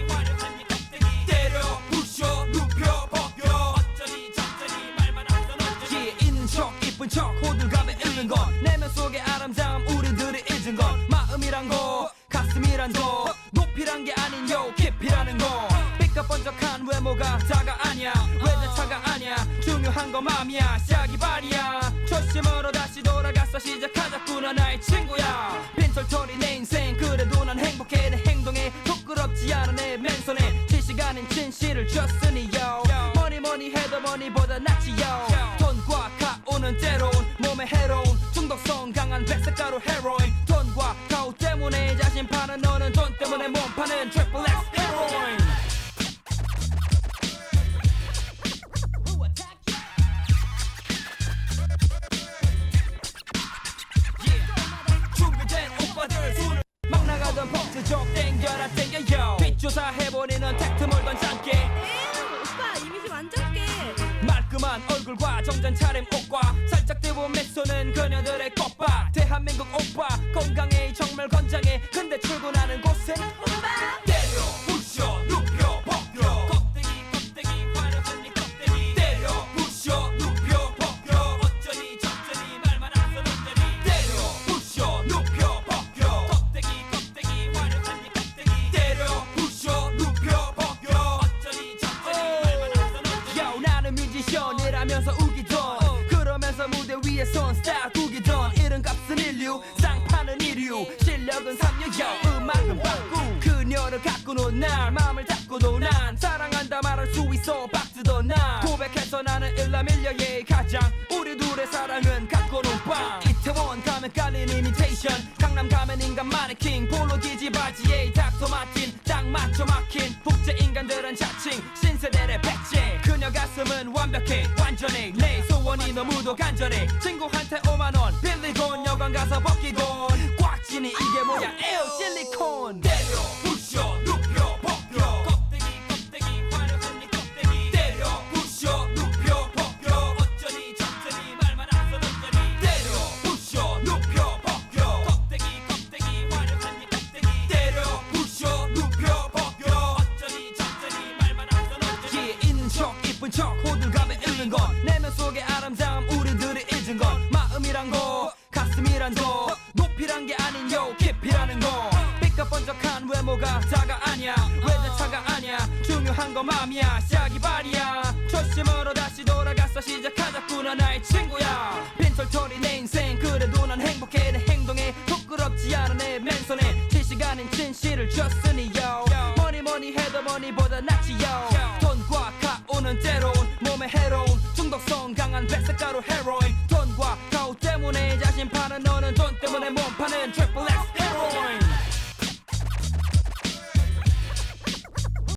화려한 네 껍데기 때려 부셔 눕혀 벗겨 어쩌니 저쩌니 말만 안 써놓더니 있는 척 이쁜 척 호들갑에 잃는 건 내면 속의 아름다움 우리들이 잊은 건 마음이란 거 가슴이란 거 높이란 게 아닌 요 깊이라는 거 삐까번쩍한 외모가 다가 아니야 외제차가 아니야 중요한 건 마음이야 시작이 발이야 초심으로 다시 돌아가서 시작하자꾸나 나의 친구야 빈털터리 내 인생 그래도 난 행복해 내 행동에 부끄럽지 않아 내 맨손에 지식 아닌 진실을 줬으니요 뭐니 해도 뭐니보다 낫지요 돈과 가오는 때론 몸에 해로운 중독성 강한 백색가루 헤로인 돈과 가오 때문에 자신 파는 너는 돈 때문에 몸 파는 트리플 X 헤로인 준비된 오빠들 손을 막 나가던 펑스족 땡겨라 땡겨요 뒷조사 해보니 넌 택트 몰던 짠게 오빠 이미지 완전 깨 말끔한 얼굴과 정장 차림 옷과 살짝 떼본 미소는 그녀들의 꽃바 대한민국 오빠 건강해 정말 건장해 근데 출근하는 곳은 오빠 때려 부셔 눕혀 벗겨 껍데기 화려한 네 껍데기 때려 부셔 눕혀 벗겨 어쩌니 저쩌니 말만 안 써놓더니 때려 부셔 눕혀 벗겨 껍데기 화려한 네 껍데기 때려 부셔 눕혀 벗겨 어쩌니 저쩌니 말만 안 써놓더니 야 나는 뮤지션이라면서 우기던 그러면서 무대 위에 선 스타 구기던 이름값은 인류 쌍파는 이류 실력은 3류 음악은 바꾸 그녀를 갖고는 날 마음을 닫고도 난 사랑한다 말할 수 있어 박스도 나 고백해서 나는 일라밀려의 가장 우리 둘의 사랑은 갖고는 빵 이태원 가면 깔린 이미테이션 강남 가면 인간 마네킹 폴로 기지 바지에 닥터 마틴 딱 맞춰 막힌 국제 인간들은 자칭 신세대의 백제 그녀 가슴은 완벽해 완전해 내 소원이 너무도 간절해 친구한테 5만원 빌리곤 여관 가서 벗기곤 꽉 찌니 이게 뭐야 에어 실리콘 때려 부셔 눕혀 벗겨 껍데기 화려한 높이란 거 높이란 게 아닌 요 깊이라는 거 삐까번쩍한 외모가 다가 아니야 외제차가 아니야 중요한 건 맘이야 시작이 발이야 초심으로 다시 돌아가서 시작하자꾸나 나의 친구야 빈털터리 내 인생 그래도 난 행복해 내 행동에 부끄럽지 않아 내 맨손에 실시간인 진실을 줬으니 yo 뭐니 해도 뭐니보다 낫지 yo 돈과 가오는 때론 몸에 해로운 중독성 강한 백색가루 헤로인 돈과 가오 때문에 자신 파는 너는 돈 때문에 몸 파는 트리플 X